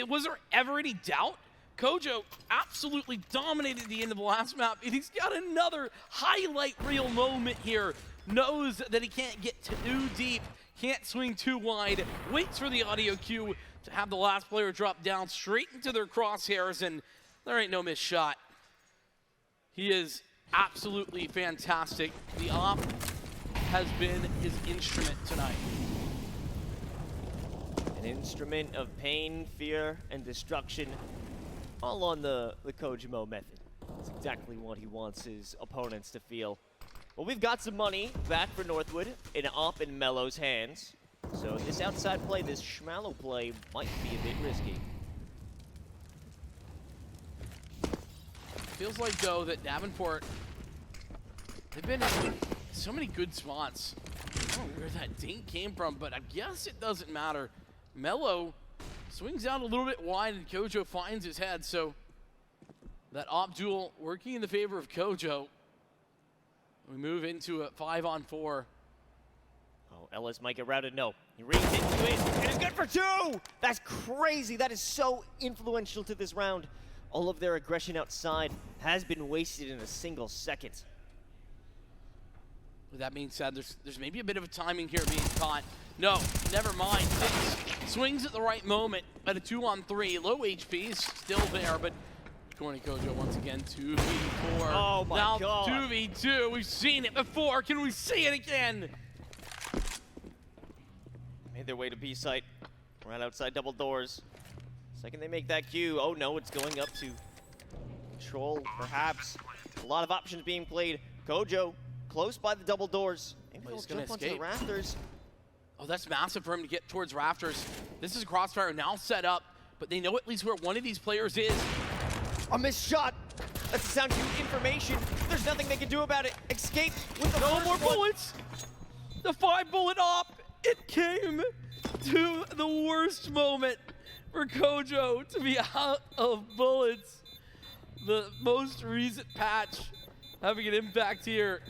Was there ever any doubt? Kojo absolutely dominated the end of the last map, and he's got another highlight reel moment here. Knows that he can't get too deep, can't swing too wide, waits for the audio cue to have the last player drop down straight into their crosshairs, and there ain't no missed shot. He is absolutely fantastic. The op has been his instrument tonight. An instrument of pain, fear, and destruction, all on the Kojimo method. That's exactly what he wants his opponents to feel. Well, we've got some money back for Northwood, an op in Mello's hands. So this outside play, this Schmallow play, might be a bit risky. Feels like, though, that Davenport, they've been in so many good spots. I don't know where that dink came from, but I guess it doesn't matter. Mello swings out a little bit wide, and Kojo finds his head, so that op duel working in the favor of Kojo. We move into a 5-on-4. Oh, Ellis might get routed. No, he reads into it, and it's good for two! That's crazy. That is so influential to this round. All of their aggression outside has been wasted in a single second. With that being said, there's maybe a bit of a timing here being caught. No, never mind. Six swings at the right moment at a 2-on-3. Low HP is still there, but Corny Kojo once again 2v4. Oh my now God. 2v2. We've seen it before. Can we see it again? Made their way to B site, right outside double doors. Second they make that Q. Oh no, it's going up to control, perhaps. A lot of options being played. Kojo close by the double doors. Maybe they'll jump onto the rafters. Oh, that's massive for him to get towards rafters. This is a crossfire now set up, but they know at least where one of these players is. A missed shot. That's the sound cue information. There's nothing they can do about it. Escape with the No more bullets. The 5-bullet op. It came to the worst moment for Kojo to be out of bullets. The most recent patch having an impact here.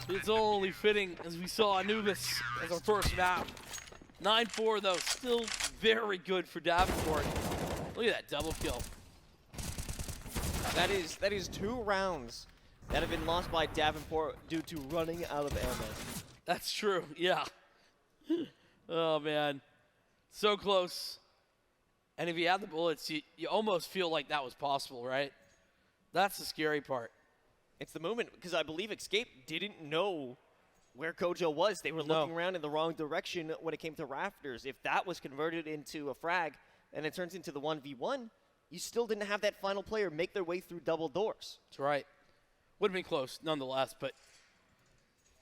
It's only fitting as we saw Anubis as our first map. 9-4 though, still very good for Davenport. Look at that double kill. That is 2 rounds that have been lost by Davenport due to running out of ammo. That's true, yeah. Oh man, so close. And if you had the bullets, you almost feel like that was possible, right? That's the scary part. It's the moment, because I believe Escape didn't know where Kojo was. They were looking around in the wrong direction when it came to rafters. If that was converted into a frag and it turns into the 1v1, you still didn't have that final player make their way through double doors. That's right. Would have been close nonetheless, but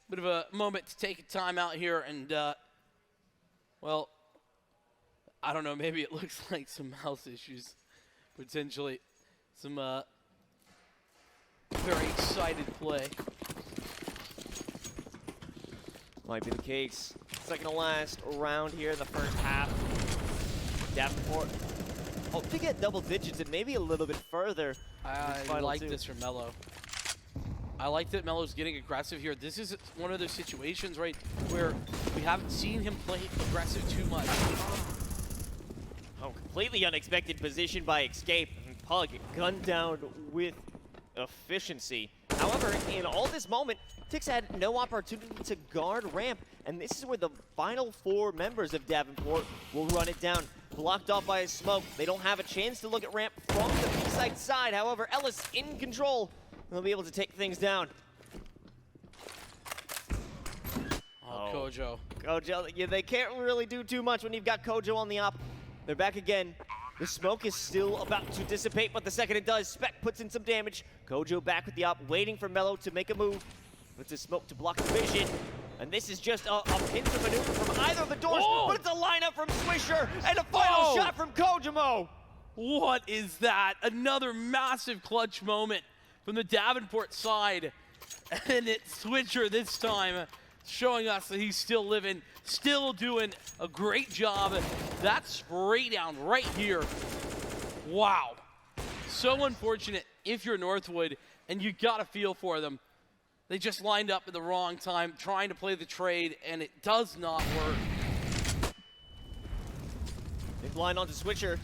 bit of a moment to take a time out here and, well, I don't know, maybe it looks like some mouse issues, potentially. Some very excited play. Might be the case. Second to last round here in the first half. Davenport hope to get double digits and maybe a little bit further. I like this from Mello. I like that Mello's getting aggressive here. This is one of those situations, right, where we haven't seen him play aggressive too much. Oh, completely unexpected position by Escape. And Pug gunned down with efficiency. However, in all this moment, Tix had no opportunity to guard ramp, and this is where the final 4 members of Davenport will run it down. Blocked off by a smoke. They don't have a chance to look at ramp from the B-side side. However, Ellis in control. They'll be able to take things down. Oh, Kojo. Kojo, yeah, they can't really do too much when you've got Kojo on the op. They're back again. The smoke is still about to dissipate, but the second it does, Spec puts in some damage. Kojo back with the op, waiting for Mello to make a move. Puts his smoke to block the vision. And this is just a pincer maneuver from either of the doors, but it's a lineup from Swisher and a final shot from Kojimo. What is that? Another massive clutch moment from the Davenport side. And it's Switcher this time, showing us that he's still living, still doing a great job. That spray down right here. Wow. So unfortunate if you're Northwood, and you got a feel for them. They just lined up at the wrong time, trying to play the trade, and it does not work. They blind onto Switcher,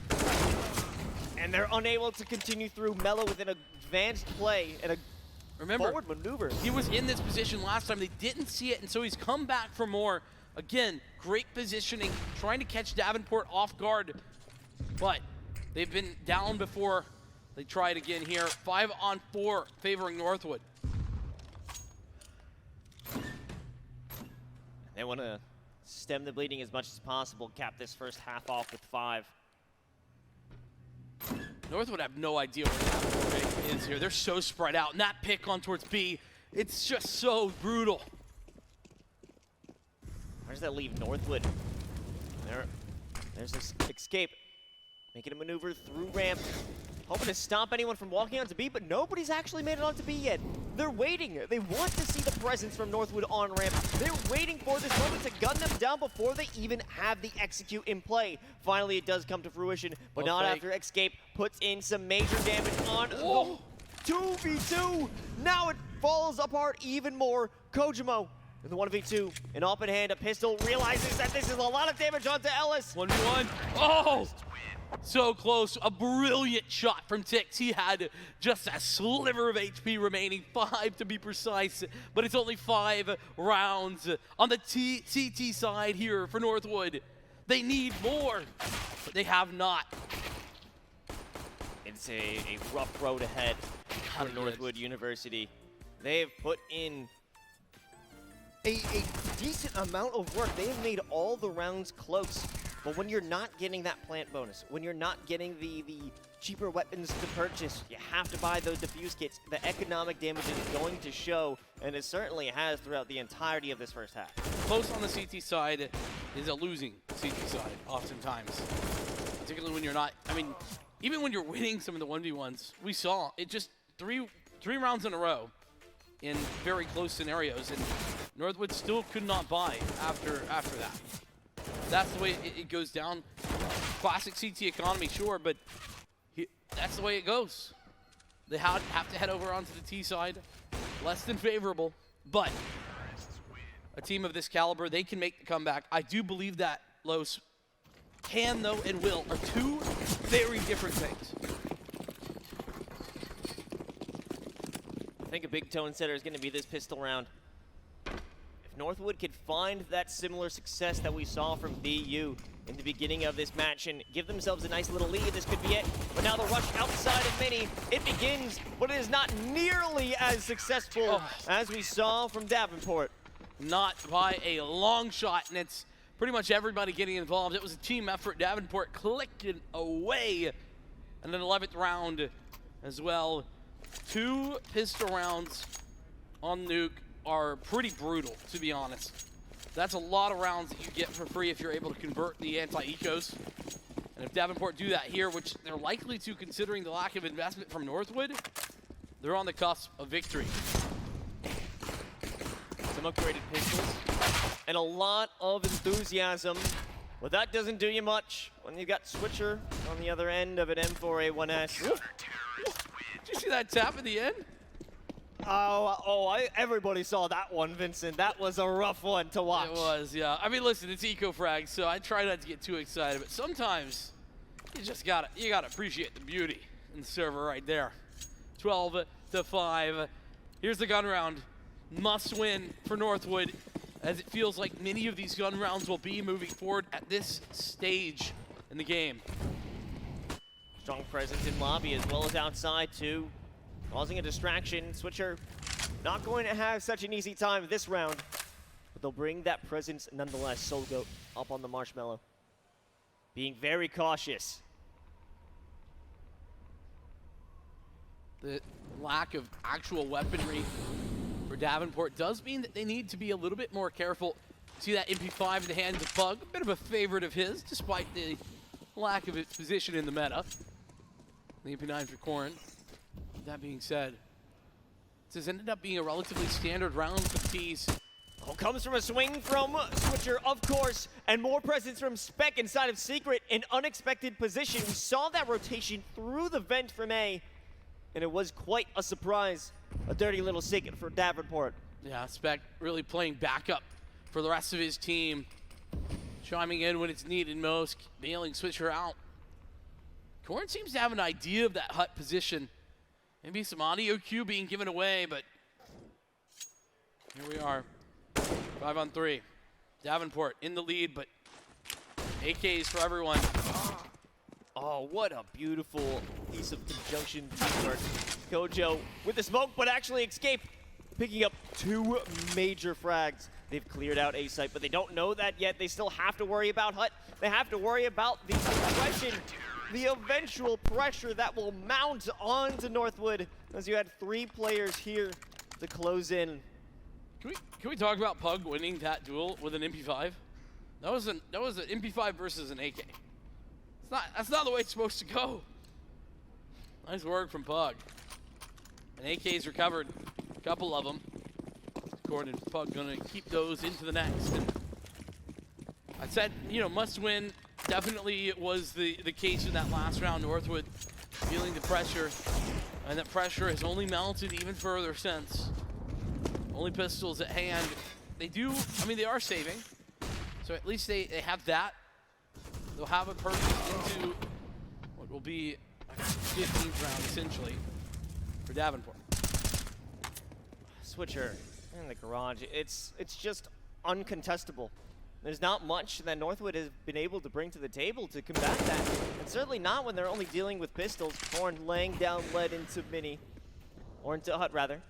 and they're unable to continue through. Mello with an advanced play and a forward maneuver. He was in this position last time. They didn't see it, and so he's come back for more. Again, great positioning, trying to catch Davenport off guard, but they've been down before. They try it again here. 5-on-4 favoring Northwood. They want to stem the bleeding as much as possible, cap this first half off with 5. Northwood have no idea where Davenport is here. They're so spread out, and that pick on towards B, it's just so brutal. Where does that leave Northwood? There's this Escape, making a maneuver through ramp, hoping to stop anyone from walking onto B, but nobody's actually made it onto B yet. They're waiting. They want to see the presence from Northwood on ramp. They're waiting for this moment to gun them down before they even have the execute in play. Finally, it does come to fruition, but not after Escape puts in some major damage on the 2v2. Now it falls apart even more. Kojimo in the 1v2, an op in hand, a pistol, realizes that this is a lot of damage onto Ellis. 1v1. Oh! So close, a brilliant shot from Tix. He had just a sliver of HP remaining, 5 to be precise, but it's only 5 rounds on the CT side here for Northwood. They need more, but they have not. It's a rough road ahead for Northwood University. They've put in a decent amount of work. They have made all the rounds close. But when you're not getting that plant bonus, when you're not getting the cheaper weapons to purchase, you have to buy those defuse kits. The economic damage is going to show, and it certainly has throughout the entirety of this first half. Close on the CT side is a losing CT side, oftentimes. Particularly when you're not, I mean, even when you're winning some of the 1v1s, we saw it just three rounds in a row in very close scenarios, and Northwood still could not buy after that. That's the way it goes down. Classic CT economy, sure, but that's the way it goes. They have to head over onto the T side. Less than favorable, but a team of this caliber, they can make the comeback. I do believe that Los can, though, and will are 2 very different things. I think a big tone setter is going to be this pistol round. Northwood could find that similar success that we saw from BU in the beginning of this match and give themselves a nice little lead, this could be it. But now the rush outside of Mini, it begins, but it is not nearly as successful as we saw from Davenport. Not by a long shot, and it's pretty much everybody getting involved. It was a team effort. Davenport clicked it away. And then 11th round as well. 2 pistol rounds on Nuke are pretty brutal, to be honest. That's a lot of rounds that you get for free if you're able to convert the anti-ecos. And if Davenport do that here, which they're likely to considering the lack of investment from Northwood, they're on the cusp of victory. Some upgraded pistols and a lot of enthusiasm Well, that doesn't do you much when you've got Switcher on the other end of an M4A1S. Did you see that tap at the end? Everybody saw that one, Vincent. That was a rough one to watch. It was, yeah. I mean, listen, it's eco-frag, so I try not to get too excited, but sometimes you gotta appreciate the beauty in the server right there. 12-5. Here's the gun round. Must win for Northwood, as it feels like many of these gun rounds will be moving forward at this stage in the game. Strong presence in lobby as well as outside too, causing a distraction. Switcher not going to have such an easy time this round, but they'll bring that presence nonetheless. Solgoat up on the marshmallow, being very cautious. The lack of actual weaponry for Davenport does mean that they need to be a little bit more careful. See that MP5 in the hands of Pug, a bit of a favorite of his, despite the lack of its position in the meta. The MP9 for Corrin. That being said, this has ended up being a relatively standard round for the T's. Oh, comes from a swing from Switcher, of course, and more presence from Spec inside of Secret in unexpected position. We saw that rotation through the vent from A, and it was quite a surprise. A dirty little secret for Davenport. Yeah, Spec really playing backup for the rest of his team. Chiming in when it's needed most, bailing Switcher out. Corrin seems to have an idea of that hut position. Maybe some audio cue being given away, but here we are. 5-on-3. Davenport in the lead, but AKs for everyone. Oh, what a beautiful piece of conjunction teamwork. Kojo with the smoke, but actually escape, picking up 2 major frags. They've cleared out A site, but they don't know that yet. They still have to worry about Hut. They have to worry about the suppression, the eventual pressure that will mount onto Northwood, as you had 3 players here to close in. Can we talk about Pug winning that duel with an MP5? That was an MP5 versus an AK. That's not the way it's supposed to go. Nice work from Pug. And AK's recovered, a couple of them. Corrin and Pug gonna keep those into the next. And I said, must win. Definitely was the case in that last round. Northwood feeling the pressure, and that pressure has only mounted even further since. Only pistols at hand. They are saving, so at least they have that. They'll have a purchase into what will be a 15th round, essentially, for Davenport. Switcher in the garage. It's just uncontestable. There's not much that Northwood has been able to bring to the table to combat that. And certainly not when they're only dealing with pistols. Corrin laying down lead into Mini, or into Hut rather.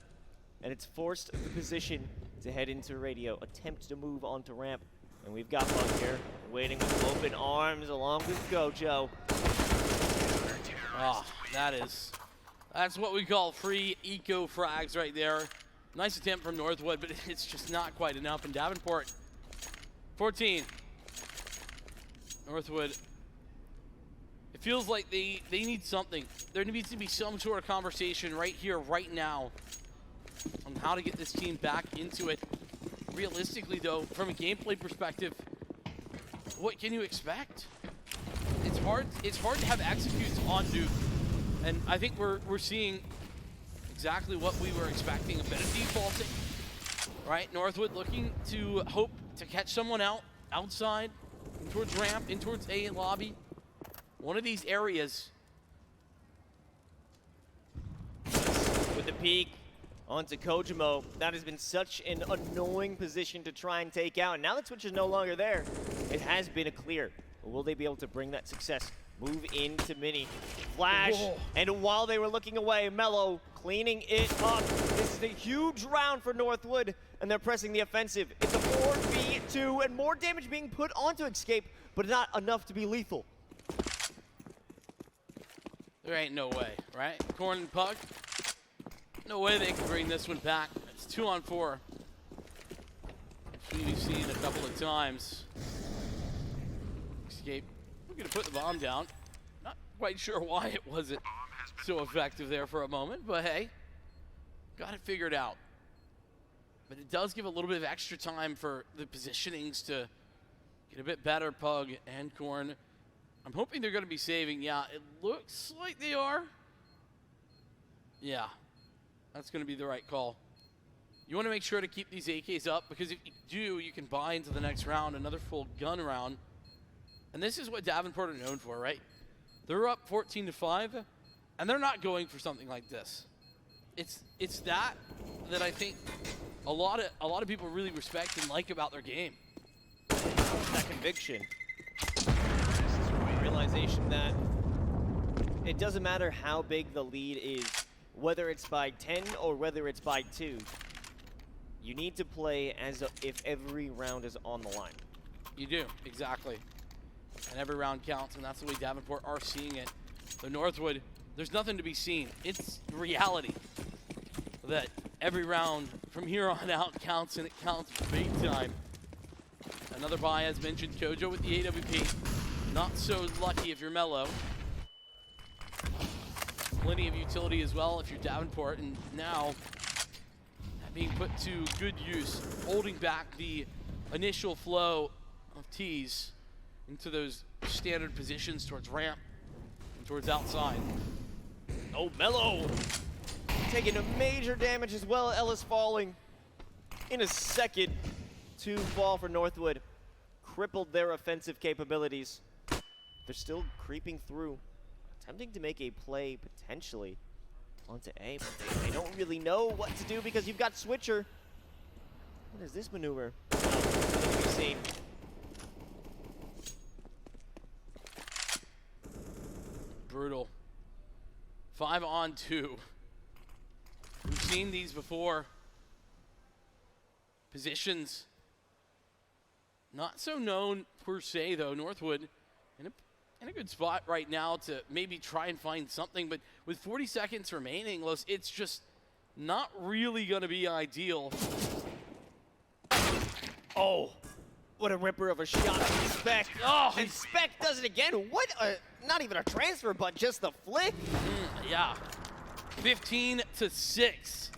And it's forced the position to head into radio. Attempt to move onto ramp. And we've got Pug here, waiting with open arms along with Gojo. Oh, that's what we call free eco frags right there. Nice attempt from Northwood, but it's just not quite enough. And Davenport, 14. Northwood, it feels like they need something. There needs to be some sort of conversation right here, right now, on how to get this team back into it. Realistically, though, from a gameplay perspective, what can you expect? It's hard to have executes on Duke, and I think we're seeing exactly what we were expecting. A bit of defaulting, right? Northwood looking to hope to catch someone outside, in towards ramp, in towards A lobby. One of these areas. With the peek onto Kojimo, that has been such an annoying position to try and take out. And now that Switch is no longer there, it has been a clear. But will they be able to bring that success? Move into Mini. Flash. Whoa. And while they were looking away, Mello cleaning it up. This is a huge round for Northwood, and they're pressing the offensive. It's a 4v2, and more damage being put onto Escape, but not enough to be lethal. There ain't no way, right? Corrin and Pug. No way they can bring this one back. It's 2-on-4. We've seen a couple of times. Escape. We're gonna put the bomb down. Not quite sure why it wasn't so effective there for a moment, but hey, got it figured out. But it does give a little bit of extra time for the positionings to Get a bit better, Pug and Corn. I'm hoping they're going to be saving. Yeah, it looks like they are. Yeah, that's going to be the right call. You want to make sure to keep these AKs up, because if you do, you can buy into the next round, another full gun round. And this is what Davenport are known for, right? They're up 14-5, and they're not going for something like this. It's that I think a lot of people really respect and like about their game. That conviction. This is a realization that it doesn't matter how big the lead is, whether it's by 10 or whether it's by 2. You need to play as if every round is on the line. You do, exactly. And every round counts, and that's the way Davenport are seeing it. The Northwood, there's nothing to be seen. It's reality that every round from here on out counts, and it counts big time. Another buy, as mentioned, Kojo with the AWP. Not so lucky if you're Mellow. Plenty of utility as well if you're Davenport, and now that being put to good use, holding back the initial flow of T's into those standard positions towards ramp and towards outside. Oh, Mellow taking a major damage as well. Ellis falling in a second to fall for Northwood. Crippled their offensive capabilities. They're still creeping through, attempting to make a play potentially onto A, but they don't really know what to do because you've got Switcher. What is this maneuver? Nothing to be seen. Brutal. 5-on-2. We've seen these before. Positions not so known per se, though. Northwood in a good spot right now to maybe try and find something, but with 40 seconds remaining, it's just not really going to be ideal. Oh, what a ripper of a shot from Spec. Oh, and Spec does it again. What a, not even a transfer, but just the flick. Yeah. 15-6.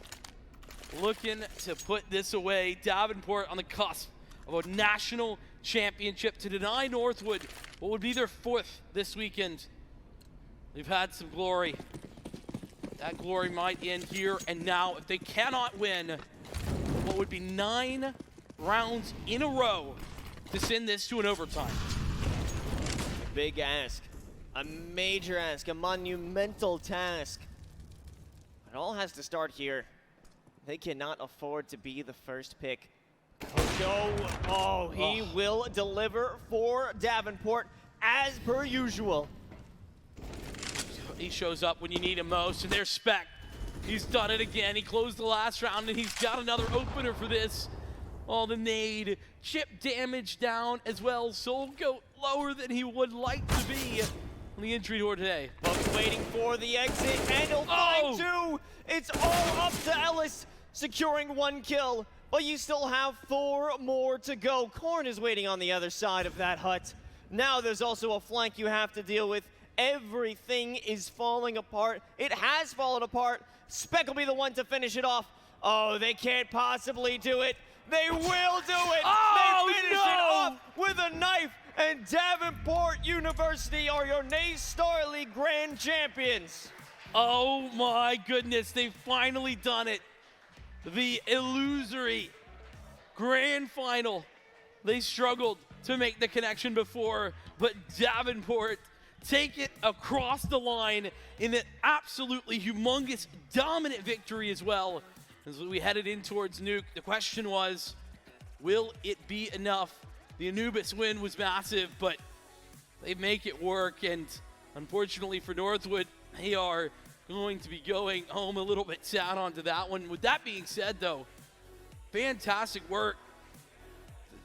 Looking to put this away. Davenport on the cusp of a national championship to deny Northwood what would be their 4th this weekend. They've had some glory. That glory might end here and now if they cannot win what would be 9 rounds in a row to send this to an overtime. Big ask, a major ask, a monumental task. It all has to start here. They cannot afford to be the first pick. Oh, he will deliver for Davenport as per usual. He shows up when you need him most, and there's Spec. He's done it again. He closed the last round, and he's got another opener for this. Oh, the nade. Chip damage down as well. Soul Goat lower than he would like to be on the entry door today. Bugs waiting for the exit, and he'll find 2. It's all up to Ellis, securing 1 kill. But you still have 4 more to go. Korn is waiting on the other side of that hut. Now there's also a flank you have to deal with. Everything is falling apart. It has fallen apart. Spec will be the one to finish it off. Oh, they can't possibly do it. They will do it. Oh, they finish it off with a knife. And Davenport University are your NACE Starleague Grand Champions. Oh my goodness, they've finally done it. The illusory grand final. They struggled to make the connection before, but Davenport take it across the line in an absolutely humongous, dominant victory as well. As we headed in towards Nuke, the question was, will it be enough? The Anubis win was massive, but they make it work, and unfortunately for Northwood, they are going to be going home a little bit sad onto that one. With that being said, though, fantastic work.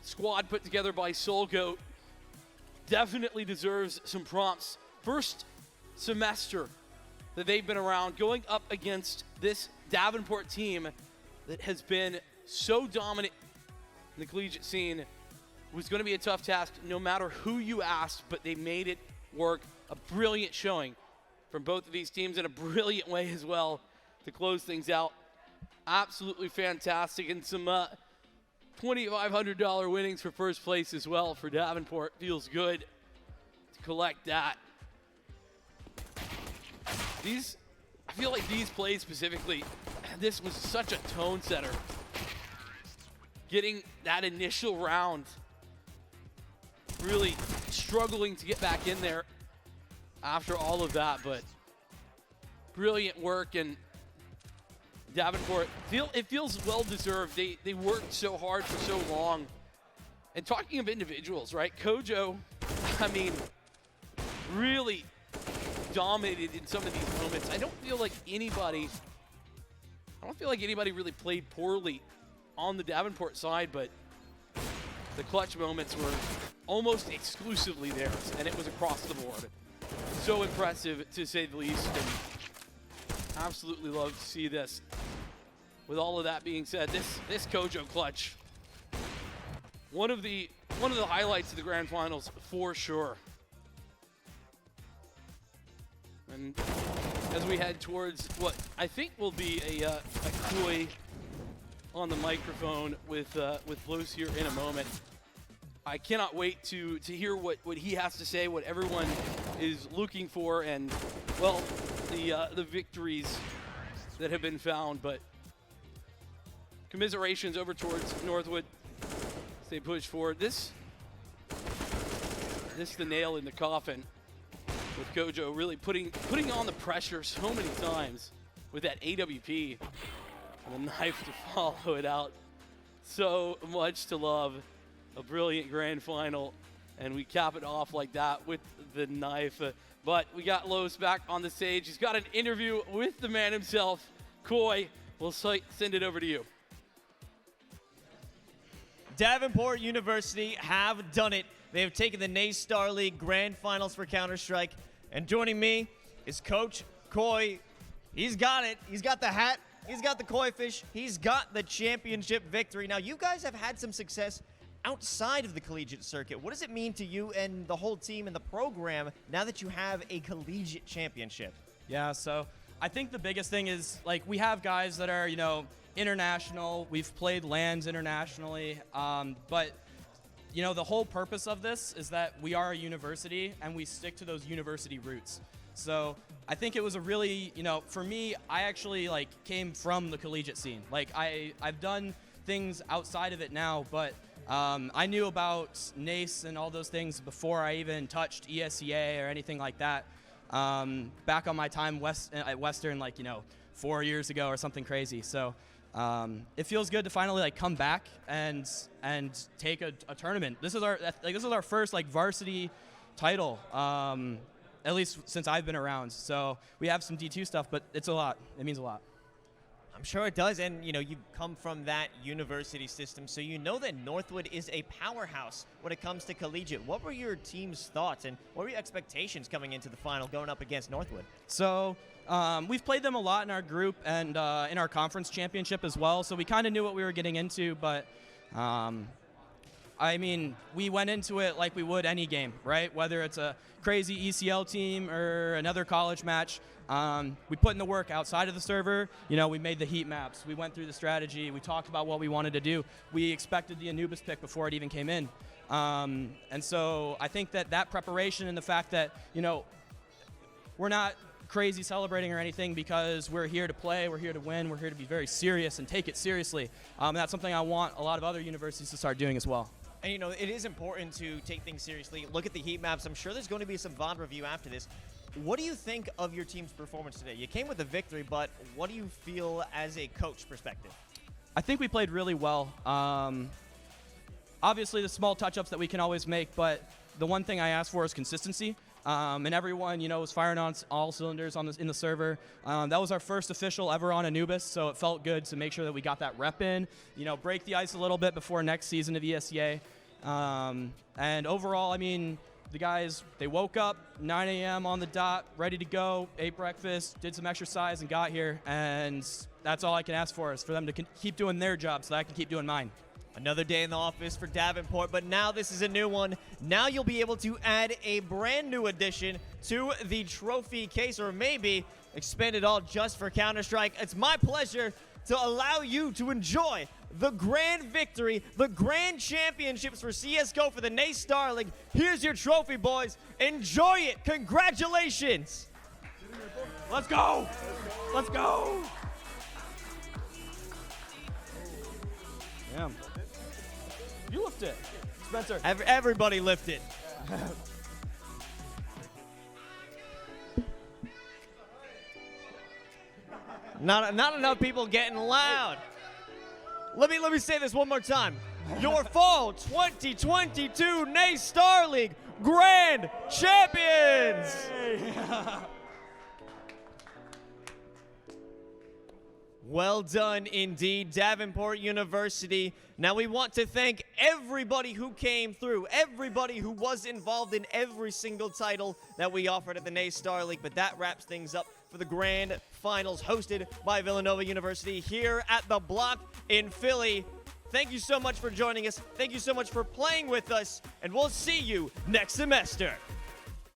The squad put together by Soul Goat definitely deserves some prompts. First semester that they've been around, going up against this Davenport team that has been so dominant in the collegiate scene was going to be a tough task no matter who you asked, but they made it work. A brilliant showing from both of these teams in a brilliant way as well to close things out. Absolutely fantastic, and some $2,500 winnings for first place as well for Davenport. Feels good to collect that. I feel like these plays specifically, this was such a tone setter. Getting that initial round, really struggling to get back in there after all of that, but brilliant work, and Davenport, it feels well-deserved. They worked so hard for so long. And talking of individuals, right? Kojo, I mean, really dominated in some of these moments. I don't feel like anybody really played poorly on the Davenport side, but the clutch moments were almost exclusively theirs, and it was across the board. So impressive, to say the least, and absolutely love to see this. With all of that being said, this Kojo clutch, one of the highlights of the grand finals for sure. And as we head towards what I think will be a Koi on the microphone with Los here in a moment, I cannot wait to hear what he has to say, what everyone is looking for, and, well, the victories that have been found. But commiserations over towards Northwood as they push forward. This the nail in the coffin, with Kojo really putting on the pressure so many times with that AWP and the knife to follow it out. So much to love. A brilliant grand final, and we cap it off like that with the knife. But we got Los back on the stage. He's got an interview with the man himself. Koi, we'll send it over to you. Davenport University have done it. They have taken the NACE Starleague Grand Finals for Counter-Strike. And joining me is Coach Koi. He's got it. He's got the hat. He's got the koi fish. He's got the championship victory. Now, you guys have had some success outside of the collegiate circuit. What does it mean to you and the whole team and the program now that you have a collegiate championship? Yeah, so I think the biggest thing is, like, we have guys that are, international. We've played LANs internationally, but the whole purpose of this is that we are a university and we stick to those university roots. So I think it was a really, for me, I actually came from the collegiate scene. I've done things outside of it now, but I knew about NACE and all those things before I even touched ESEA or anything like that. Back on my time at Western, 4 years ago or something crazy. So it feels good to finally come back and take a tournament. This is our first varsity title, at least since I've been around. So we have some D2 stuff, but it's a lot. It means a lot. I'm sure it does, and you come from that university system, so you know that Northwood is a powerhouse when it comes to collegiate. What were your team's thoughts, and what were your expectations coming into the final, going up against Northwood? So we've played them a lot in our group and in our conference championship as well, so we kind of knew what we were getting into, but we went into it like we would any game, right? Whether it's a crazy ECL team or another college match. We put in the work outside of the server. We made the heat maps. We went through the strategy. We talked about what we wanted to do. We expected the Anubis pick before it even came in. And so I think that preparation and the fact that, we're not crazy celebrating or anything because we're here to play, we're here to win, we're here to be very serious and take it seriously. And that's something I want a lot of other universities to start doing as well. And, it is important to take things seriously. Look at the heat maps. I'm sure there's going to be some VOD review after this. What do you think of your team's performance today? You came with a victory, but what do you feel as a coach perspective? I think we played really well. Obviously, the small touch-ups that we can always make, but the one thing I ask for is consistency. And everyone, was firing on all cylinders in the server. That was our first official ever on Anubis, so it felt good to make sure that we got that rep in, break the ice a little bit before next season of ESEA. And overall, the guys, they woke up 9 a.m. on the dot, ready to go, ate breakfast, did some exercise, and got here. And that's all I can ask for is for them to keep doing their job so that I can keep doing mine. Another day in the office for Davenport, but now this is a new one. Now you'll be able to add a brand new addition to the trophy case, or maybe expand it all just for Counter-Strike. It's my pleasure to allow you to enjoy the grand victory, the grand championships for CSGO for the NACE Starleague. Here's your trophy, boys. Enjoy it. Congratulations. Let's go! Let's go! Damn. You lift it. Spencer. Everybody lift it. Not enough people getting loud. Let me say this one more time. Your fall 2022 NACE Starleague Grand Champions! Well done indeed, Davenport University. Now we want to thank everybody who came through, everybody who was involved in every single title that we offered at the NACE Starleague, but that wraps things up for the grand finals hosted by Villanova University here at the Block in Philly. Thank you so much for joining us. Thank you so much for playing with us, and we'll see you next semester.